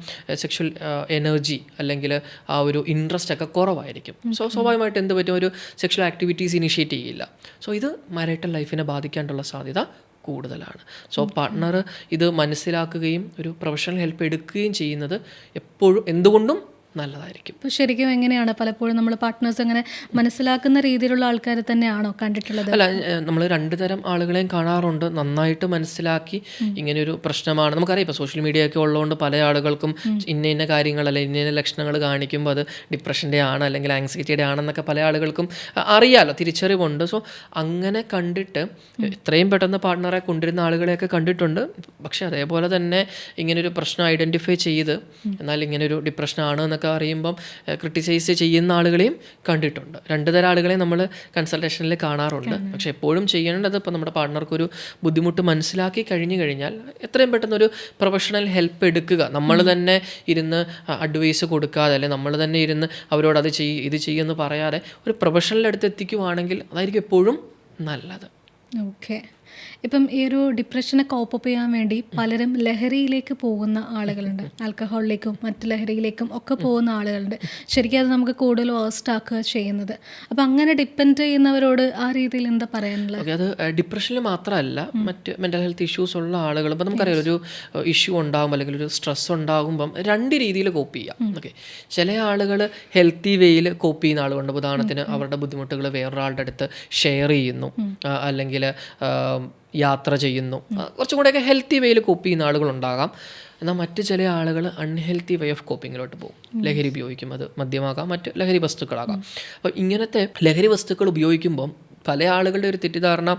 സെക്ഷുവൽ എനർജി അല്ലെങ്കിൽ ആ ഒരു ഇൻട്രസ്റ്റ് ഒക്കെ കുറവായിരിക്കും. സോ സ്വാഭാവികമായിട്ട് എന്ത് പറ്റും, ഒരു സെക്ഷൽ ആക്ടിവിറ്റീസ് ഇനിഷ്യേറ്റ് ചെയ്യില്ല. സോ ഇത് മാരിറ്റൽ ലൈഫിനെ ബാധിക്കാനുള്ള സാധ്യത കൂടുതലാണ്. സോ പാർട്ട്ണർ ഇത് മനസ്സിലാക്കുകയും ഒരു പ്രൊഫഷണൽ ഹെൽപ്പ് എടുക്കുകയും ചെയ്യുന്നത് എപ്പോഴും എന്തുകൊണ്ടും നല്ലതായിരിക്കും. അപ്പോൾ ശരിക്കും എങ്ങനെയാണ് പലപ്പോഴും നമ്മൾ പാർട്ട്നേഴ്സ് അങ്ങനെ മനസ്സിലാക്കുന്ന രീതിയിലുള്ള ആൾക്കാരെ തന്നെയാണോ കണ്ടിട്ടുള്ളത്? അല്ല, നമ്മൾ രണ്ടു തരം ആളുകളെയും കാണാറുണ്ട്. നന്നായിട്ട് മനസ്സിലാക്കി ഇങ്ങനെയൊരു പ്രശ്നമാണ്, നമുക്കറിയാം ഇപ്പോൾ സോഷ്യൽ മീഡിയ ഒക്കെ ഉള്ളതുകൊണ്ട് പല ആളുകൾക്കും ഇന്ന കാര്യങ്ങൾ അല്ലെങ്കിൽ ഇന്ന ലക്ഷണങ്ങൾ കാണിക്കുമ്പോൾ അത് ഡിപ്രഷൻ്റെ ആണ് അല്ലെങ്കിൽ ആങ്സൈറ്റിയുടെ ആണെന്നൊക്കെ പല ആളുകൾക്കും അറിയാമല്ലോ, തിരിച്ചറിവുണ്ട്. സോ അങ്ങനെ കണ്ടിട്ട് എത്രയും പെട്ടെന്ന് പാർട്ട്ണറെ കൊണ്ടുവരുന്ന ആളുകളെയൊക്കെ കണ്ടിട്ടുണ്ട്. പക്ഷെ അതേപോലെ തന്നെ ഇങ്ങനൊരു പ്രശ്നം ഐഡൻറ്റിഫൈ ചെയ്ത് എന്നാൽ ഇങ്ങനൊരു ഡിപ്രഷനാണ് എന്നൊക്കെ അറിയുമ്പം ക്രിട്ടിസൈസ് ചെയ്യുന്ന ആളുകളെയും കണ്ടിട്ടുണ്ട്. രണ്ടു തരം ആളുകളെയും നമ്മൾ കൺസൾട്ടേഷനിൽ കാണാറുണ്ട്. പക്ഷെ എപ്പോഴും ചെയ്യേണ്ടത് ഇപ്പോൾ നമ്മുടെ പാർട്ട്ണർക്കൊരു ബുദ്ധിമുട്ട് മനസ്സിലാക്കി കഴിഞ്ഞു കഴിഞ്ഞാൽ എത്രയും പെട്ടെന്നൊരു പ്രൊഫഷണൽ ഹെൽപ്പ് എടുക്കുക. നമ്മൾ തന്നെ ഇരുന്ന് അഡ്വൈസ് കൊടുക്കാതെ അല്ലെങ്കിൽ നമ്മൾ തന്നെ ഇരുന്ന് അവരോട് അത് ചെയ്യ് ഇത് ചെയ്യുമെന്ന് പറയാതെ ഒരു പ്രൊഫഷണൽ അടുത്ത് എത്തിക്കുവാണെങ്കിൽ അതായിരിക്കും എപ്പോഴും നല്ലത്. ഓക്കെ. ഇപ്പം ഈ ഒരു ഡിപ്രഷനെ കോപ്പ് ചെയ്യാൻ വേണ്ടി പലരും ലഹരിയിലേക്ക് പോകുന്ന ആളുകളുണ്ട്, ആൽക്കഹോളിലേക്കും മറ്റ് ലഹരിയിലേക്കും ഒക്കെ പോകുന്ന ആളുകളുണ്ട്. ശരിക്കും അത് നമുക്ക് കൂടുതൽ വേസ്റ്റ് ആക്കുക ചെയ്യുന്നത്. അപ്പം അങ്ങനെ ഡിപ്പെൻഡ് ചെയ്യുന്നവരോട് ആ രീതിയിൽ എന്താ പറയാനുള്ളത്? അത് ഡിപ്രഷനിൽ മാത്രമല്ല, മറ്റ് മെൻ്റൽ ഹെൽത്ത് ഇഷ്യൂസ് ഉള്ള ആളുകൾ ഇപ്പം നമുക്കറിയാം, ഒരു ഇഷ്യൂ ഉണ്ടാകും അല്ലെങ്കിൽ ഒരു സ്ട്രെസ് ഉണ്ടാകുമ്പം രണ്ട് രീതിയിൽ കോപ്പ് ചെയ്യാം. ഓക്കെ, ചില ആളുകൾ ഹെൽത്തി വേയിൽ കോപ്പ് ചെയ്യുന്ന ആളുകളുണ്ട്. ഉദാഹരണത്തിന് അവരുടെ ബുദ്ധിമുട്ടുകൾ വേറൊരാളുടെ അടുത്ത് ഷെയർ ചെയ്യുന്നു, അല്ലെങ്കിൽ യാത്ര ചെയ്യുന്നു, കുറച്ചും കൂടെയൊക്കെ ഹെൽത്തി വേയിൽ കോപ്പ് ചെയ്യുന്ന ആളുകളുണ്ടാകാം. എന്നാൽ മറ്റ് ചില ആളുകൾ അൺഹെൽത്തി വേ ഓഫ് കോപ്പിങ്ങിലോട്ട് പോകും. ലഹരി ഉപയോഗിക്കും, അത് മദ്യമാകാം, മറ്റ് ലഹരി വസ്തുക്കളാകാം. അപ്പോൾ ഇങ്ങനത്തെ ലഹരി വസ്തുക്കൾ ഉപയോഗിക്കുമ്പം പല ആളുകളുടെ ഒരു തെറ്റിദ്ധാരണ,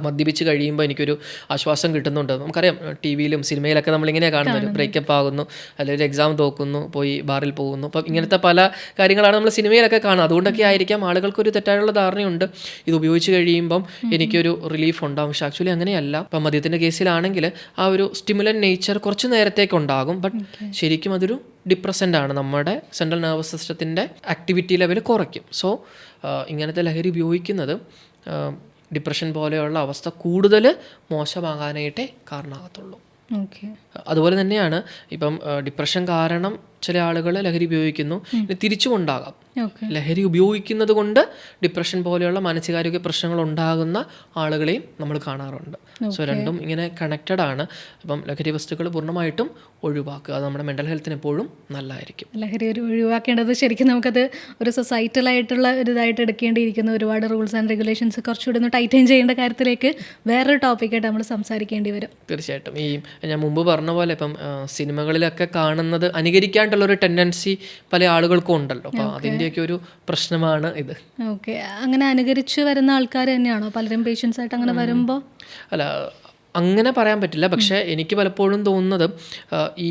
മദ്യപിച്ച് കഴിയുമ്പോൾ എനിക്കൊരു ആശ്വാസം കിട്ടുന്നുണ്ട്. നമുക്കറിയാം, ടി വിയിലും സിനിമയിലൊക്കെ നമ്മളിങ്ങനെയാണ് കാണുന്നത്, ബ്രേക്കപ്പ് ആകുന്നു അല്ലെങ്കിൽ ഒരു എക്സാം തോക്കുന്നു, പോയി ബാറിൽ പോകുന്നു. അപ്പം ഇങ്ങനത്തെ പല കാര്യങ്ങളാണ് നമ്മൾ സിനിമയിലൊക്കെ കാണുന്നത്. അതുകൊണ്ടൊക്കെ ആയിരിക്കാം ആളുകൾക്കൊരു തെറ്റായുള്ള ധാരണയുണ്ട്, ഇത് ഉപയോഗിച്ച് കഴിയുമ്പം എനിക്കൊരു റിലീഫ് ഉണ്ടാകും. പക്ഷെ ആക്ച്വലി അങ്ങനെയല്ല. ഇപ്പം മദ്യത്തിൻ്റെ കേസിലാണെങ്കിൽ ആ ഒരു സ്റ്റിമുലൻ നേച്ചർ കുറച്ച് നേരത്തേക്ക് ഉണ്ടാകും, ബട്ട് ശരിക്കും അതൊരു ഡിപ്രസൻ്റ് ആണ്, നമ്മുടെ സെൻട്രൽ നെർവസ് സിസ്റ്റത്തിൻ്റെ ആക്ടിവിറ്റി ലെവൽ കുറയ്ക്കും. സോ ഇങ്ങനത്തെ ലഹരി ഉപയോഗിക്കുന്നത് ഡിപ്രഷൻ പോലെയുള്ള അവസ്ഥ കൂടുതൽ മോശമാകാനായിട്ടേ കാരണമാകത്തുള്ളൂ. ഓക്കെ. അതുപോലെ തന്നെയാണ് ഇപ്പം ഡിപ്രഷൻ കാരണം ചില ആളുകൾ ലഹരി ഉപയോഗിക്കുന്നു, തിരിച്ചുമുണ്ടാകാം. ലഹരി ഉപയോഗിക്കുന്നത് കൊണ്ട് ഡിപ്രഷൻ പോലെയുള്ള മാനസികാരോഗ്യ പ്രശ്നങ്ങൾ ഉണ്ടാകുന്ന ആളുകളെയും നമ്മൾ കാണാറുണ്ട്. സോ രണ്ടും ഇങ്ങനെ കണക്റ്റഡ് ആണ്. അപ്പം ലഹരി വസ്തുക്കൾ പൂർണ്ണമായിട്ടും ഒഴിവാക്കുക, അത് നമ്മുടെ മെൻ്റൽ ഹെൽത്തിന് എപ്പോഴും നല്ലതായിരിക്കും. ലഹരി ഒഴിവാക്കേണ്ടത് ശരിക്കും നമുക്കത് ഒരു സൊസൈറ്റലായിട്ടുള്ള ഒരു ഇതായിട്ട് എടുക്കേണ്ടിയിരിക്കുന്ന ഒരുപാട് റൂൾസ് ആൻഡ് റെഗുലേഷൻസ് കുറച്ചുകൂടി ഒന്ന് ടൈറ്റൻ ചെയ്യേണ്ട കാര്യത്തിലേക്ക് വേറൊരു ടോപ്പിക്കായിട്ട് നമ്മൾ സംസാരിക്കേണ്ടി വരും. തീർച്ചയായിട്ടും. ഈ ഞാൻ മുമ്പ് പറഞ്ഞ പോലെ ഇപ്പം സിനിമകളിലൊക്കെ കാണുന്നത് അനുകരിക്കാണ്ടുള്ളൊരു ടെൻഡൻസി പല ആളുകൾക്കും ഉണ്ടല്ലോ. അപ്പോൾ അതിൻ്റെയൊക്കെ ഒരു പ്രശ്നമാണ് ഇത്. ഓക്കെ. അങ്ങനെ അനുകരിച്ച് വരുന്ന ആൾക്കാർ തന്നെയാണോ പലരും പേഷ്യൻസ് ആയിട്ട് അങ്ങനെ വരുമ്പോൾ? അല്ല, അങ്ങനെ പറയാൻ പറ്റില്ല. പക്ഷേ എനിക്ക് പലപ്പോഴും തോന്നുന്നത് ഈ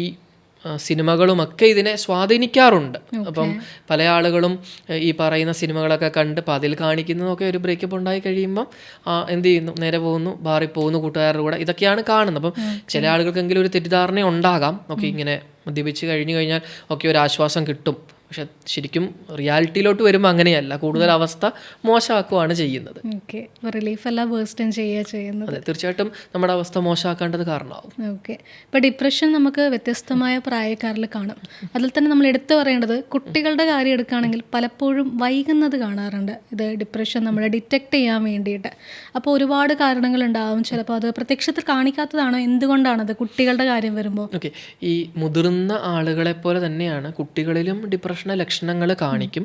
സിനിമകളുമൊക്കെ ഇതിനെ സ്വാധീനിക്കാറുണ്ട്. അപ്പം പല ആളുകളും ഈ പറയുന്ന സിനിമകളൊക്കെ കണ്ട് അപ്പം അതിൽ കാണിക്കുന്നതൊക്കെ ഒരു ബ്രേക്കപ്പ് ഉണ്ടായി കഴിയുമ്പം എന്ത് ചെയ്യുന്നു, നേരെ പോകുന്നു, ബാറിൽ പോകുന്നു, കൂട്ടുകാരുടെ കൂടെ, ഇതൊക്കെയാണ് കാണുന്നത്. അപ്പം ചില ആളുകൾക്കെങ്കിലും ഒരു തെറ്റിദ്ധാരണ ഉണ്ടാകാം, ഓക്കെ ഇങ്ങനെ മദ്യപിച്ച് കഴിഞ്ഞു കഴിഞ്ഞാൽ ഒക്കെ ഒരു ആശ്വാസം കിട്ടും. പക്ഷെ ശരിക്കും റിയാലിറ്റിയിലോട്ട് വരുമ്പോൾ അങ്ങനെയല്ല, കൂടുതൽ അവസ്ഥ മോശമാക്കുകയാണ് ചെയ്യുന്നത്. ഓക്കെ. റിലീഫ് അല്ല വേഴ്സ്റ്റ് ചെയ്യുന്നത്. അതെ, തീർച്ചയായിട്ടും നമ്മുടെ അവസ്ഥ മോശമാക്കേണ്ടത് കാരണമാവും. ഓക്കെ. ഇപ്പോൾ ഡിപ്രഷൻ നമുക്ക് വ്യത്യസ്തമായ പ്രായക്കാരിൽ കാണും. അതിൽ തന്നെ നമ്മൾ എടുത്തു പറയേണ്ടത് കുട്ടികളുടെ കാര്യം എടുക്കുകയാണെങ്കിൽ പലപ്പോഴും വൈകുന്നത് കാണാറുണ്ട്, ഇത് ഡിപ്രഷൻ നമ്മൾ ഡിറ്റക്ട് ചെയ്യാൻ വേണ്ടിയിട്ട്. അപ്പോൾ ഒരുപാട് കാരണങ്ങളുണ്ടാവും. ചിലപ്പോൾ അത് പ്രത്യക്ഷത്തിൽ കാണിക്കാത്തതാണോ, എന്തുകൊണ്ടാണത് കുട്ടികളുടെ കാര്യം വരുമ്പോൾ? ഓക്കെ. ഈ മുതിർന്ന ആളുകളെ പോലെ തന്നെയാണ് കുട്ടികളിലും ഡിപ്രഷൻ ഡിപ്രഷൻ്റെ ലക്ഷണങ്ങൾ കാണിക്കും.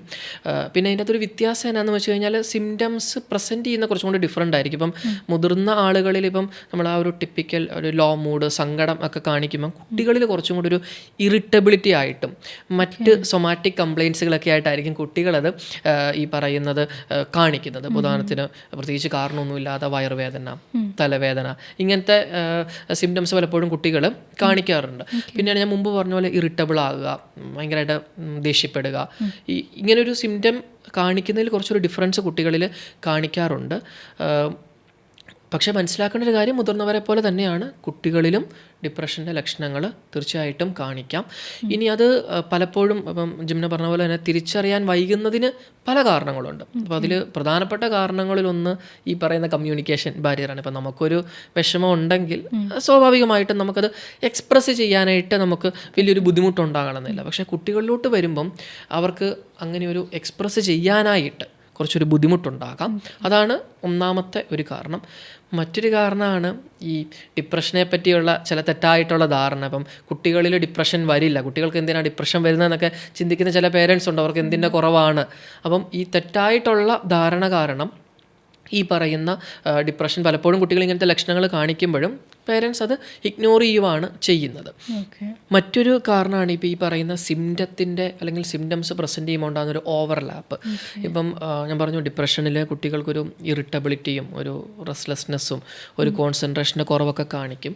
പിന്നെ അതിൻ്റെ അകത്തൊരു വ്യത്യാസം എന്നാന്ന് വെച്ച് കഴിഞ്ഞാൽ സിംറ്റംസ് പ്രസൻറ്റ് ചെയ്യുന്ന കുറച്ചും കൂടി ഡിഫറെൻ്റ് ആയിരിക്കും. ഇപ്പം മുതിർന്ന ആളുകളിൽ ഇപ്പം നമ്മൾ ആ ഒരു ടിപ്പിക്കൽ ഒരു ലോ മൂഡ്, സങ്കടം ഒക്കെ കാണിക്കുമ്പം കുട്ടികളിൽ കുറച്ചും കൂടി ഒരു ഇറിറ്റബിലിറ്റി ആയിട്ടും മറ്റ് സൊമാറ്റിക് കംപ്ലയിൻസുകളൊക്കെ ആയിട്ടായിരിക്കും കുട്ടികളത് ഈ പറയുന്നത് കാണിക്കുന്നത്. ഉദാഹരണത്തിന് പ്രത്യേകിച്ച് കാരണമൊന്നുമില്ലാതെ വയറുവേദന, തലവേദന, ഇങ്ങനത്തെ സിംറ്റംസ് പലപ്പോഴും കുട്ടികൾ കാണിക്കാറുണ്ട്. പിന്നെയാണ് ഞാൻ മുമ്പ് പറഞ്ഞ പോലെ ഇറിറ്റബിൾ ആകുക, ഭയങ്കരമായിട്ട് ദേഷ്യപ്പെടുക, ഇങ്ങനൊരു സിംറ്റം കാണിക്കുന്നതിൽ കുറച്ചൊരു ഡിഫറൻസ് കുട്ടികളിൽ കാണിക്കാറുണ്ട്. പക്ഷേ മനസ്സിലാക്കേണ്ട ഒരു കാര്യം, മുതിർന്നവരെ പോലെ തന്നെയാണ് കുട്ടികളിലും ഡിപ്രഷൻ്റെ ലക്ഷണങ്ങൾ തീർച്ചയായിട്ടും കാണിക്കാം. ഇനി അത് പലപ്പോഴും ഇപ്പം ജിംന പറഞ്ഞ പോലെ തന്നെ തിരിച്ചറിയാൻ വൈകുന്നതിന് പല കാരണങ്ങളുണ്ട്. അപ്പോൾ അതിൽ പ്രധാനപ്പെട്ട കാരണങ്ങളിലൊന്ന് ഈ പറയുന്ന കമ്മ്യൂണിക്കേഷൻ ബാരിയറാണ്. ഇപ്പം നമുക്കൊരു വിഷമം ഉണ്ടെങ്കിൽ സ്വാഭാവികമായിട്ടും നമുക്കത് എക്സ്പ്രസ് ചെയ്യാനായിട്ട് നമുക്ക് വലിയൊരു ബുദ്ധിമുട്ടുണ്ടാകണമെന്നില്ല. പക്ഷേ കുട്ടികളിലോട്ട് വരുമ്പം അവർക്ക് അങ്ങനെ ഒരു എക്സ്പ്രസ് ചെയ്യാനായിട്ട് കുറച്ചൊരു ബുദ്ധിമുട്ടുണ്ടാകാം. അതാണ് ഒന്നാമത്തെ ഒരു കാരണം. മറ്റൊരു കാരണമാണ് ഈ ഡിപ്രഷനെ പറ്റിയുള്ള ചില തെറ്റായിട്ടുള്ള ധാരണ. ഇപ്പം കുട്ടികളിൽ ഡിപ്രഷൻ വരില്ല, കുട്ടികൾക്ക് എന്തിനാണ് ഡിപ്രഷൻ വരുന്നതെന്നൊക്കെ ചിന്തിക്കുന്ന ചില പേരൻസ് ഉണ്ട്, അവർക്ക് എന്തിൻ്റെ കുറവാണ്. അപ്പം ഈ തെറ്റായിട്ടുള്ള ധാരണ കാരണം ഈ പറയുന്ന ഡിപ്രഷൻ പലപ്പോഴും കുട്ടികൾ ഇങ്ങനത്തെ ലക്ഷണങ്ങൾ കാണിക്കുമ്പോഴും പേരൻസ് അത് ഇഗ്നോർ ചെയ്യുവാണ് ചെയ്യുന്നത്. മറ്റൊരു കാരണമാണ് ഇപ്പോൾ ഈ പറയുന്ന സിംറ്റത്തിൻ്റെ അല്ലെങ്കിൽ സിംറ്റംസ് പ്രസൻറ്റ് ചെയ്യുമ്പോൾ ഉണ്ടാകുന്നൊരു ഓവർലാപ്പ്. ഇപ്പം ഞാൻ പറഞ്ഞു, ഡിപ്രഷനിൽ കുട്ടികൾക്കൊരു ഇറിറ്റബിലിറ്റിയും ഒരു റെസ്റ്റ്ലെസ്നെസ്സും ഒരു കോൺസെൻട്രേഷൻ്റെ കുറവൊക്കെ കാണിക്കും.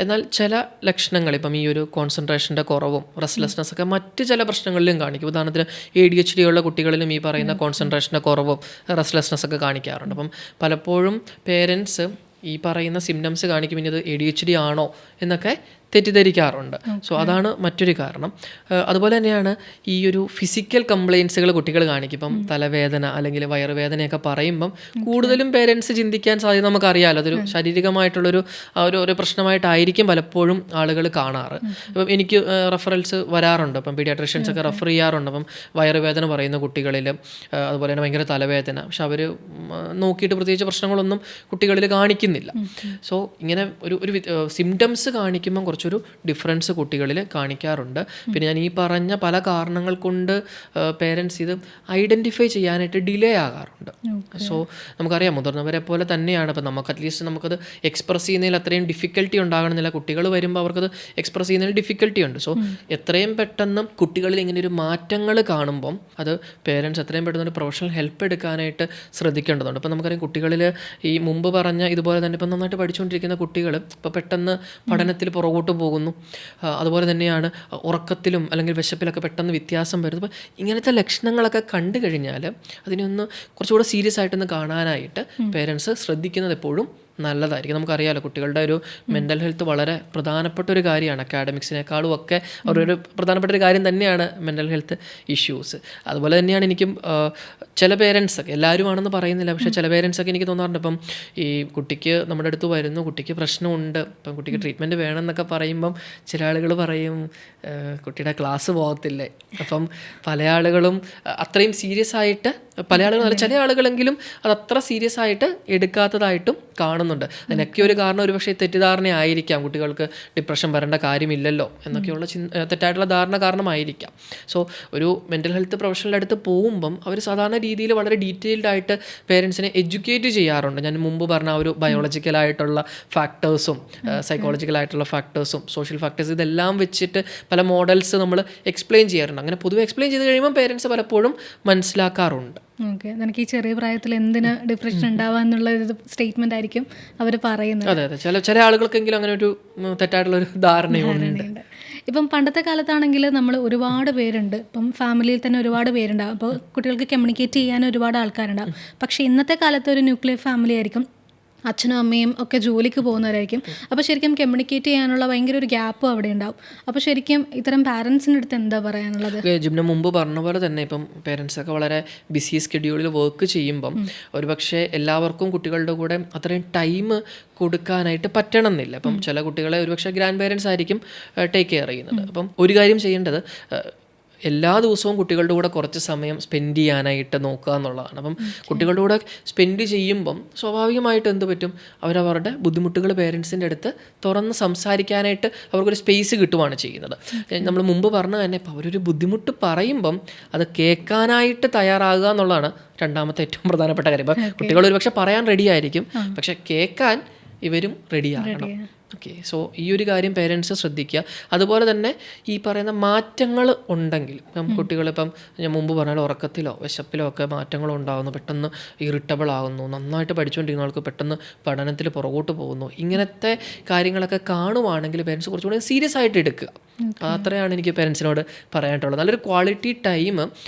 എന്നാൽ ചില ലക്ഷണങ്ങൾ, ഇപ്പം ഈ ഒരു കോൺസെൻട്രേഷൻ്റെ കുറവും റെസ്റ്റ്ലെസ്നെസ്സൊക്കെ മറ്റ് ചില പ്രശ്നങ്ങളിലും കാണിക്കും. ഉദാഹരണത്തിന് ADHD ഉള്ള കുട്ടികളിലും ഈ പറയുന്ന കോൺസെൻട്രേഷൻ്റെ കുറവും റെസ്റ്റ്ലെസ്നെസ്സൊക്കെ കാണിക്കാറുണ്ട്. അപ്പം പലപ്പോഴും പേരൻസ് ഈ പറയുന്ന സിംറ്റംസ് കാണിക്കും, ഇനി അത് ADHD ആണോ എന്നൊക്കെ തെറ്റിദ്ധരിക്കാറുണ്ട്. സോ അതാണ് മറ്റൊരു കാരണം. അതുപോലെ തന്നെയാണ് ഈ ഒരു ഫിസിക്കൽ കംപ്ലയിൻസുകൾ കുട്ടികൾ കാണിക്കും. ഇപ്പം തലവേദന അല്ലെങ്കിൽ വയറുവേദനയൊക്കെ പറയുമ്പം കൂടുതലും പേരൻസ് ചിന്തിക്കാൻ സാധ്യത നമുക്കറിയാമല്ലോ, അതൊരു ശാരീരികമായിട്ടുള്ളൊരു ഒരു പ്രശ്നമായിട്ടായിരിക്കും പലപ്പോഴും ആളുകൾ കാണാറ്. ഇപ്പം എനിക്ക് റെഫറൽസ് വരാറുണ്ട്, അപ്പം പീഡിയാട്രിഷ്യൻസ് ഒക്കെ റെഫർ ചെയ്യാറുണ്ട്. അപ്പം വയറുവേദന പറയുന്ന കുട്ടികളിൽ, അതുപോലെ തന്നെ ഭയങ്കര തലവേദന, പക്ഷെ അവർ നോക്കിയിട്ട് പ്രത്യേകിച്ച് പ്രശ്നങ്ങളൊന്നും കുട്ടികളിൽ കാണിക്കുന്നില്ല. സോ ഇങ്ങനെ ഒരു സിംറ്റംസ് കാണിക്കുമ്പം കുറച്ചൊരു ഡിഫറൻസ് കുട്ടികളിൽ കാണിക്കാറുണ്ട്. പിന്നെ ഞാൻ ഈ പറഞ്ഞ പല കാരണങ്ങൾ കൊണ്ട് പേരൻസ് ഇത് ഐഡൻറ്റിഫൈ ചെയ്യാനായിട്ട് ഡിലേ ആകാറുണ്ട്. സോ നമുക്കറിയാം, മുതിർന്നവരെ പോലെ തന്നെയാണ്. ഇപ്പം നമുക്ക് അറ്റ്ലീസ്റ്റ് നമുക്കത് എക്സ്പ്രസ് ചെയ്യുന്നതിൽ അത്രയും ഡിഫിക്കൽട്ടി ഉണ്ടാകണമെന്നില്ല. കുട്ടികൾ വരുമ്പോൾ അവർക്കത് എക്സ്പ്രസ് ചെയ്യുന്നതിൽ ഡിഫിക്കൽട്ടി ഉണ്ട്. സോ എത്രയും പെട്ടെന്ന് കുട്ടികളിൽ ഇങ്ങനെ ഒരു മാറ്റങ്ങൾ കാണുമ്പം അത് പേരൻസ് എത്രയും പെട്ടെന്ന് ഒരു പ്രൊഫഷണൽ ഹെൽപ്പ് എടുക്കാനായിട്ട് ശ്രദ്ധിക്കേണ്ടതുണ്ട്. ഇപ്പം നമുക്കറിയാം, കുട്ടികളിൽ ഈ മുമ്പ് പറഞ്ഞ ഇതുപോലെ തന്നെ ഇപ്പം നന്നായിട്ട് പഠിച്ചുകൊണ്ടിരിക്കുന്ന കുട്ടികൾ ഇപ്പോൾ പെട്ടെന്ന് പഠനത്തിൽ പുറകോട്ട് പോകുന്നു. അതുപോലെ തന്നെയാണ് ഉറക്കത്തിലും അല്ലെങ്കിൽ വിശപ്പിലൊക്കെ പെട്ടെന്ന് വ്യത്യാസം വരുന്നു. അപ്പോൾ ഇങ്ങനത്തെ ലക്ഷണങ്ങളൊക്കെ കണ്ടു കഴിഞ്ഞാൽ അതിനൊന്ന് കുറച്ചുകൂടെ സീരിയസ് ആയിട്ടൊന്ന് കാണാനായിട്ട് പേരൻസ് ശ്രദ്ധിക്കുന്നത് എപ്പോഴും നല്ലതായിരിക്കും. നമുക്കറിയാമല്ലോ, കുട്ടികളുടെ ഒരു മെൻ്റൽ ഹെൽത്ത് വളരെ പ്രധാനപ്പെട്ട ഒരു കാര്യമാണ്. അക്കാഡമിക്സിനേക്കാളും ഒക്കെ ഒരു പ്രധാനപ്പെട്ട ഒരു കാര്യം തന്നെയാണ് മെൻ്റൽ ഹെൽത്ത് ഇഷ്യൂസ്. അതുപോലെ തന്നെയാണ് എനിക്കും ചില പേരൻസൊക്കെ, എല്ലാവരും ആണെന്ന് പറയുന്നില്ല, പക്ഷേ ചില പേരൻസൊക്കെ എനിക്ക് തോന്നാറുണ്ട്, ഇപ്പം ഈ കുട്ടിക്ക് നമ്മുടെ അടുത്ത് വരുന്നു, കുട്ടിക്ക് പ്രശ്നമുണ്ട്, ഇപ്പം കുട്ടിക്ക് ട്രീറ്റ്മെൻറ്റ് വേണമെന്നൊക്കെ പറയുമ്പം ചില ആളുകൾ പറയും കുട്ടിയുടെ ക്ലാസ് പോകത്തില്ലേ. അപ്പം പല ആളുകളും അത്രയും സീരിയസ് ആയിട്ട്, പല ആളുകളും ചില ആളുകളെങ്കിലും അതത്ര സീരിയസ് ആയിട്ട് എടുക്കാത്തതായിട്ടും കാണുന്നുണ്ട്. അതിനൊക്കെ ഒരു കാരണം ഒരു പക്ഷേ തെറ്റിദ്ധാരണ ആയിരിക്കാം, കുട്ടികൾക്ക് ഡിപ്രഷൻ വരേണ്ട കാര്യമില്ലല്ലോ എന്നൊക്കെയുള്ള തെറ്റായിട്ടുള്ള ധാരണ കാരണമായിരിക്കാം. സോ ഒരു മെൻ്റൽ ഹെൽത്ത് പ്രൊഫഷണലിൻ്റെ അടുത്ത് പോകുമ്പം അവർ സാധാരണ രീതിയിൽ വളരെ ഡീറ്റെയിൽഡ് ആയിട്ട് പേരൻസിനെ എഡ്യൂക്കേറ്റ് ചെയ്യാറുണ്ട്. ഞാൻ മുമ്പ് പറഞ്ഞ ആ ഒരു ബയോളജിക്കലായിട്ടുള്ള ഫാക്ടേഴ്സും സൈക്കോളജിക്കലായിട്ടുള്ള ഫാക്ടേഴ്സും സോഷ്യൽ ഫാക്ടേഴ്സ് ഇതെല്ലാം വെച്ചിട്ട് പല മോഡൽസ് നമ്മൾ എക്സ്പ്ലെയിൻ ചെയ്യാറുണ്ട്. അങ്ങനെ പൊതുവെ എക്സ്പ്ലെയിൻ ചെയ്ത് കഴിയുമ്പോൾ പേരൻസ് പലപ്പോഴും മനസ്സിലാക്കാറുണ്ട്. ഓക്കെ, നമുക്ക് ഈ ചെറിയ പ്രായത്തിൽ എന്തിന് ഡിപ്രഷൻ ഉണ്ടാവുക എന്നുള്ള ഒരു സ്റ്റേറ്റ്മെന്റ് ആയിരിക്കും അവർ പറയുന്നത്. അതെ അതെ, ചില ആളുകൾക്കെങ്കിലും അങ്ങനെ ഒരു തെറ്റായിട്ടുള്ളൊരു ധാരണയുണ്ട്. ഇപ്പം പണ്ടത്തെ കാലത്താണെങ്കിൽ നമ്മൾ ഒരുപാട് പേരുണ്ട്, ഇപ്പം ഫാമിലിയിൽ തന്നെ ഒരുപാട് പേരുണ്ടാകും, അപ്പോൾ കുട്ടികൾക്ക് കമ്മ്യൂണിക്കേറ്റ് ചെയ്യാൻ ഒരുപാട് ആൾക്കാരുണ്ടാകും. പക്ഷേ ഇന്നത്തെ കാലത്ത് ഒരു ന്യൂക്ലിയർ ഫാമിലി ആയിരിക്കും, അച്ഛനും അമ്മയും ഒക്കെ ജോലിക്ക് പോകുന്നവരായിരിക്കും. അപ്പോൾ ശരിക്കും കമ്മ്യൂണിക്കേറ്റ് ചെയ്യാനുള്ള ഭയങ്കര ഒരു ഗ്യാപ്പും അവിടെ ഉണ്ടാവും. അപ്പോൾ ശരിക്കും ഇത്തരം പാരൻസിൻ്റെ അടുത്ത് എന്താ പറയാനുള്ളത്? ജിംന മുമ്പ് പറഞ്ഞ പോലെ തന്നെ ഇപ്പം പേരൻസൊക്കെ വളരെ ബിസി സ്കെഡ്യൂളിൽ വർക്ക് ചെയ്യുമ്പം ഒരുപക്ഷെ എല്ലാവർക്കും കുട്ടികളുടെ കൂടെ അത്രയും ടൈം കൊടുക്കാനായിട്ട് പറ്റണമെന്നില്ല. അപ്പം ചില കുട്ടികളെ ഒരുപക്ഷെ ഗ്രാൻഡ് പേരൻസ് ആയിരിക്കും ടേക്ക് കെയർ ചെയ്യുന്നത്. അപ്പം ഒരു കാര്യം ചെയ്യേണ്ടത്, എല്ലാ ദിവസവും കുട്ടികളുടെ കൂടെ കുറച്ച് സമയം സ്പെൻഡ് ചെയ്യാനായിട്ട് നോക്കുക എന്നുള്ളതാണ്. അപ്പം കുട്ടികളുടെ കൂടെ സ്പെൻഡ് ചെയ്യുമ്പം സ്വാഭാവികമായിട്ട് എന്ത് പറ്റും, അവരവരുടെ ബുദ്ധിമുട്ടുകൾ പേരൻസിൻ്റെ അടുത്ത് തുറന്ന് സംസാരിക്കാനായിട്ട് അവർക്കൊരു സ്പേസ് കിട്ടുവാണ് ചെയ്യുന്നത്. നമ്മൾ മുമ്പ് പറഞ്ഞ തന്നെ ഇപ്പോൾ അവരൊരു ബുദ്ധിമുട്ട് പറയുമ്പം അത് കേൾക്കാനായിട്ട് തയ്യാറാകുക എന്നുള്ളതാണ് രണ്ടാമത്തെ ഏറ്റവും പ്രധാനപ്പെട്ട കാര്യം. ഇപ്പം കുട്ടികൾ ഒരുപക്ഷെ പറയാൻ റെഡി ആയിരിക്കും, പക്ഷെ കേൾക്കാൻ ഇവരും റെഡിയാകണം. ഓക്കെ, സോ ഈ ഒരു കാര്യം പേരൻസ് ശ്രദ്ധിക്കുക. അതുപോലെ തന്നെ ഈ പറയുന്ന മാറ്റങ്ങൾ ഉണ്ടെങ്കിൽ ഇപ്പം കുട്ടികളിപ്പം ഞാൻ മുമ്പ് പറഞ്ഞാൽ ഉറക്കത്തിലോ വിശപ്പിലോ ഒക്കെ മാറ്റങ്ങൾ ഉണ്ടാകുന്നു, പെട്ടെന്ന് ഇറിറ്റബിൾ ആകുന്നു, നന്നായിട്ട് പഠിച്ചുകൊണ്ടിരിക്കുന്ന ആൾക്ക് പെട്ടെന്ന് പഠനത്തിൽ പുറകോട്ട് പോകുന്നു, ഇങ്ങനത്തെ കാര്യങ്ങളൊക്കെ കാണുവാണെങ്കിൽ പേരൻസ് കുറച്ചുകൂടി സീരിയസ് ആയിട്ട് എടുക്കുക. അത്രയാണ് എനിക്ക് പേരൻസിനോട് പറയാനായിട്ടുള്ളത്. നല്ലൊരു ക്വാളിറ്റി ടൈം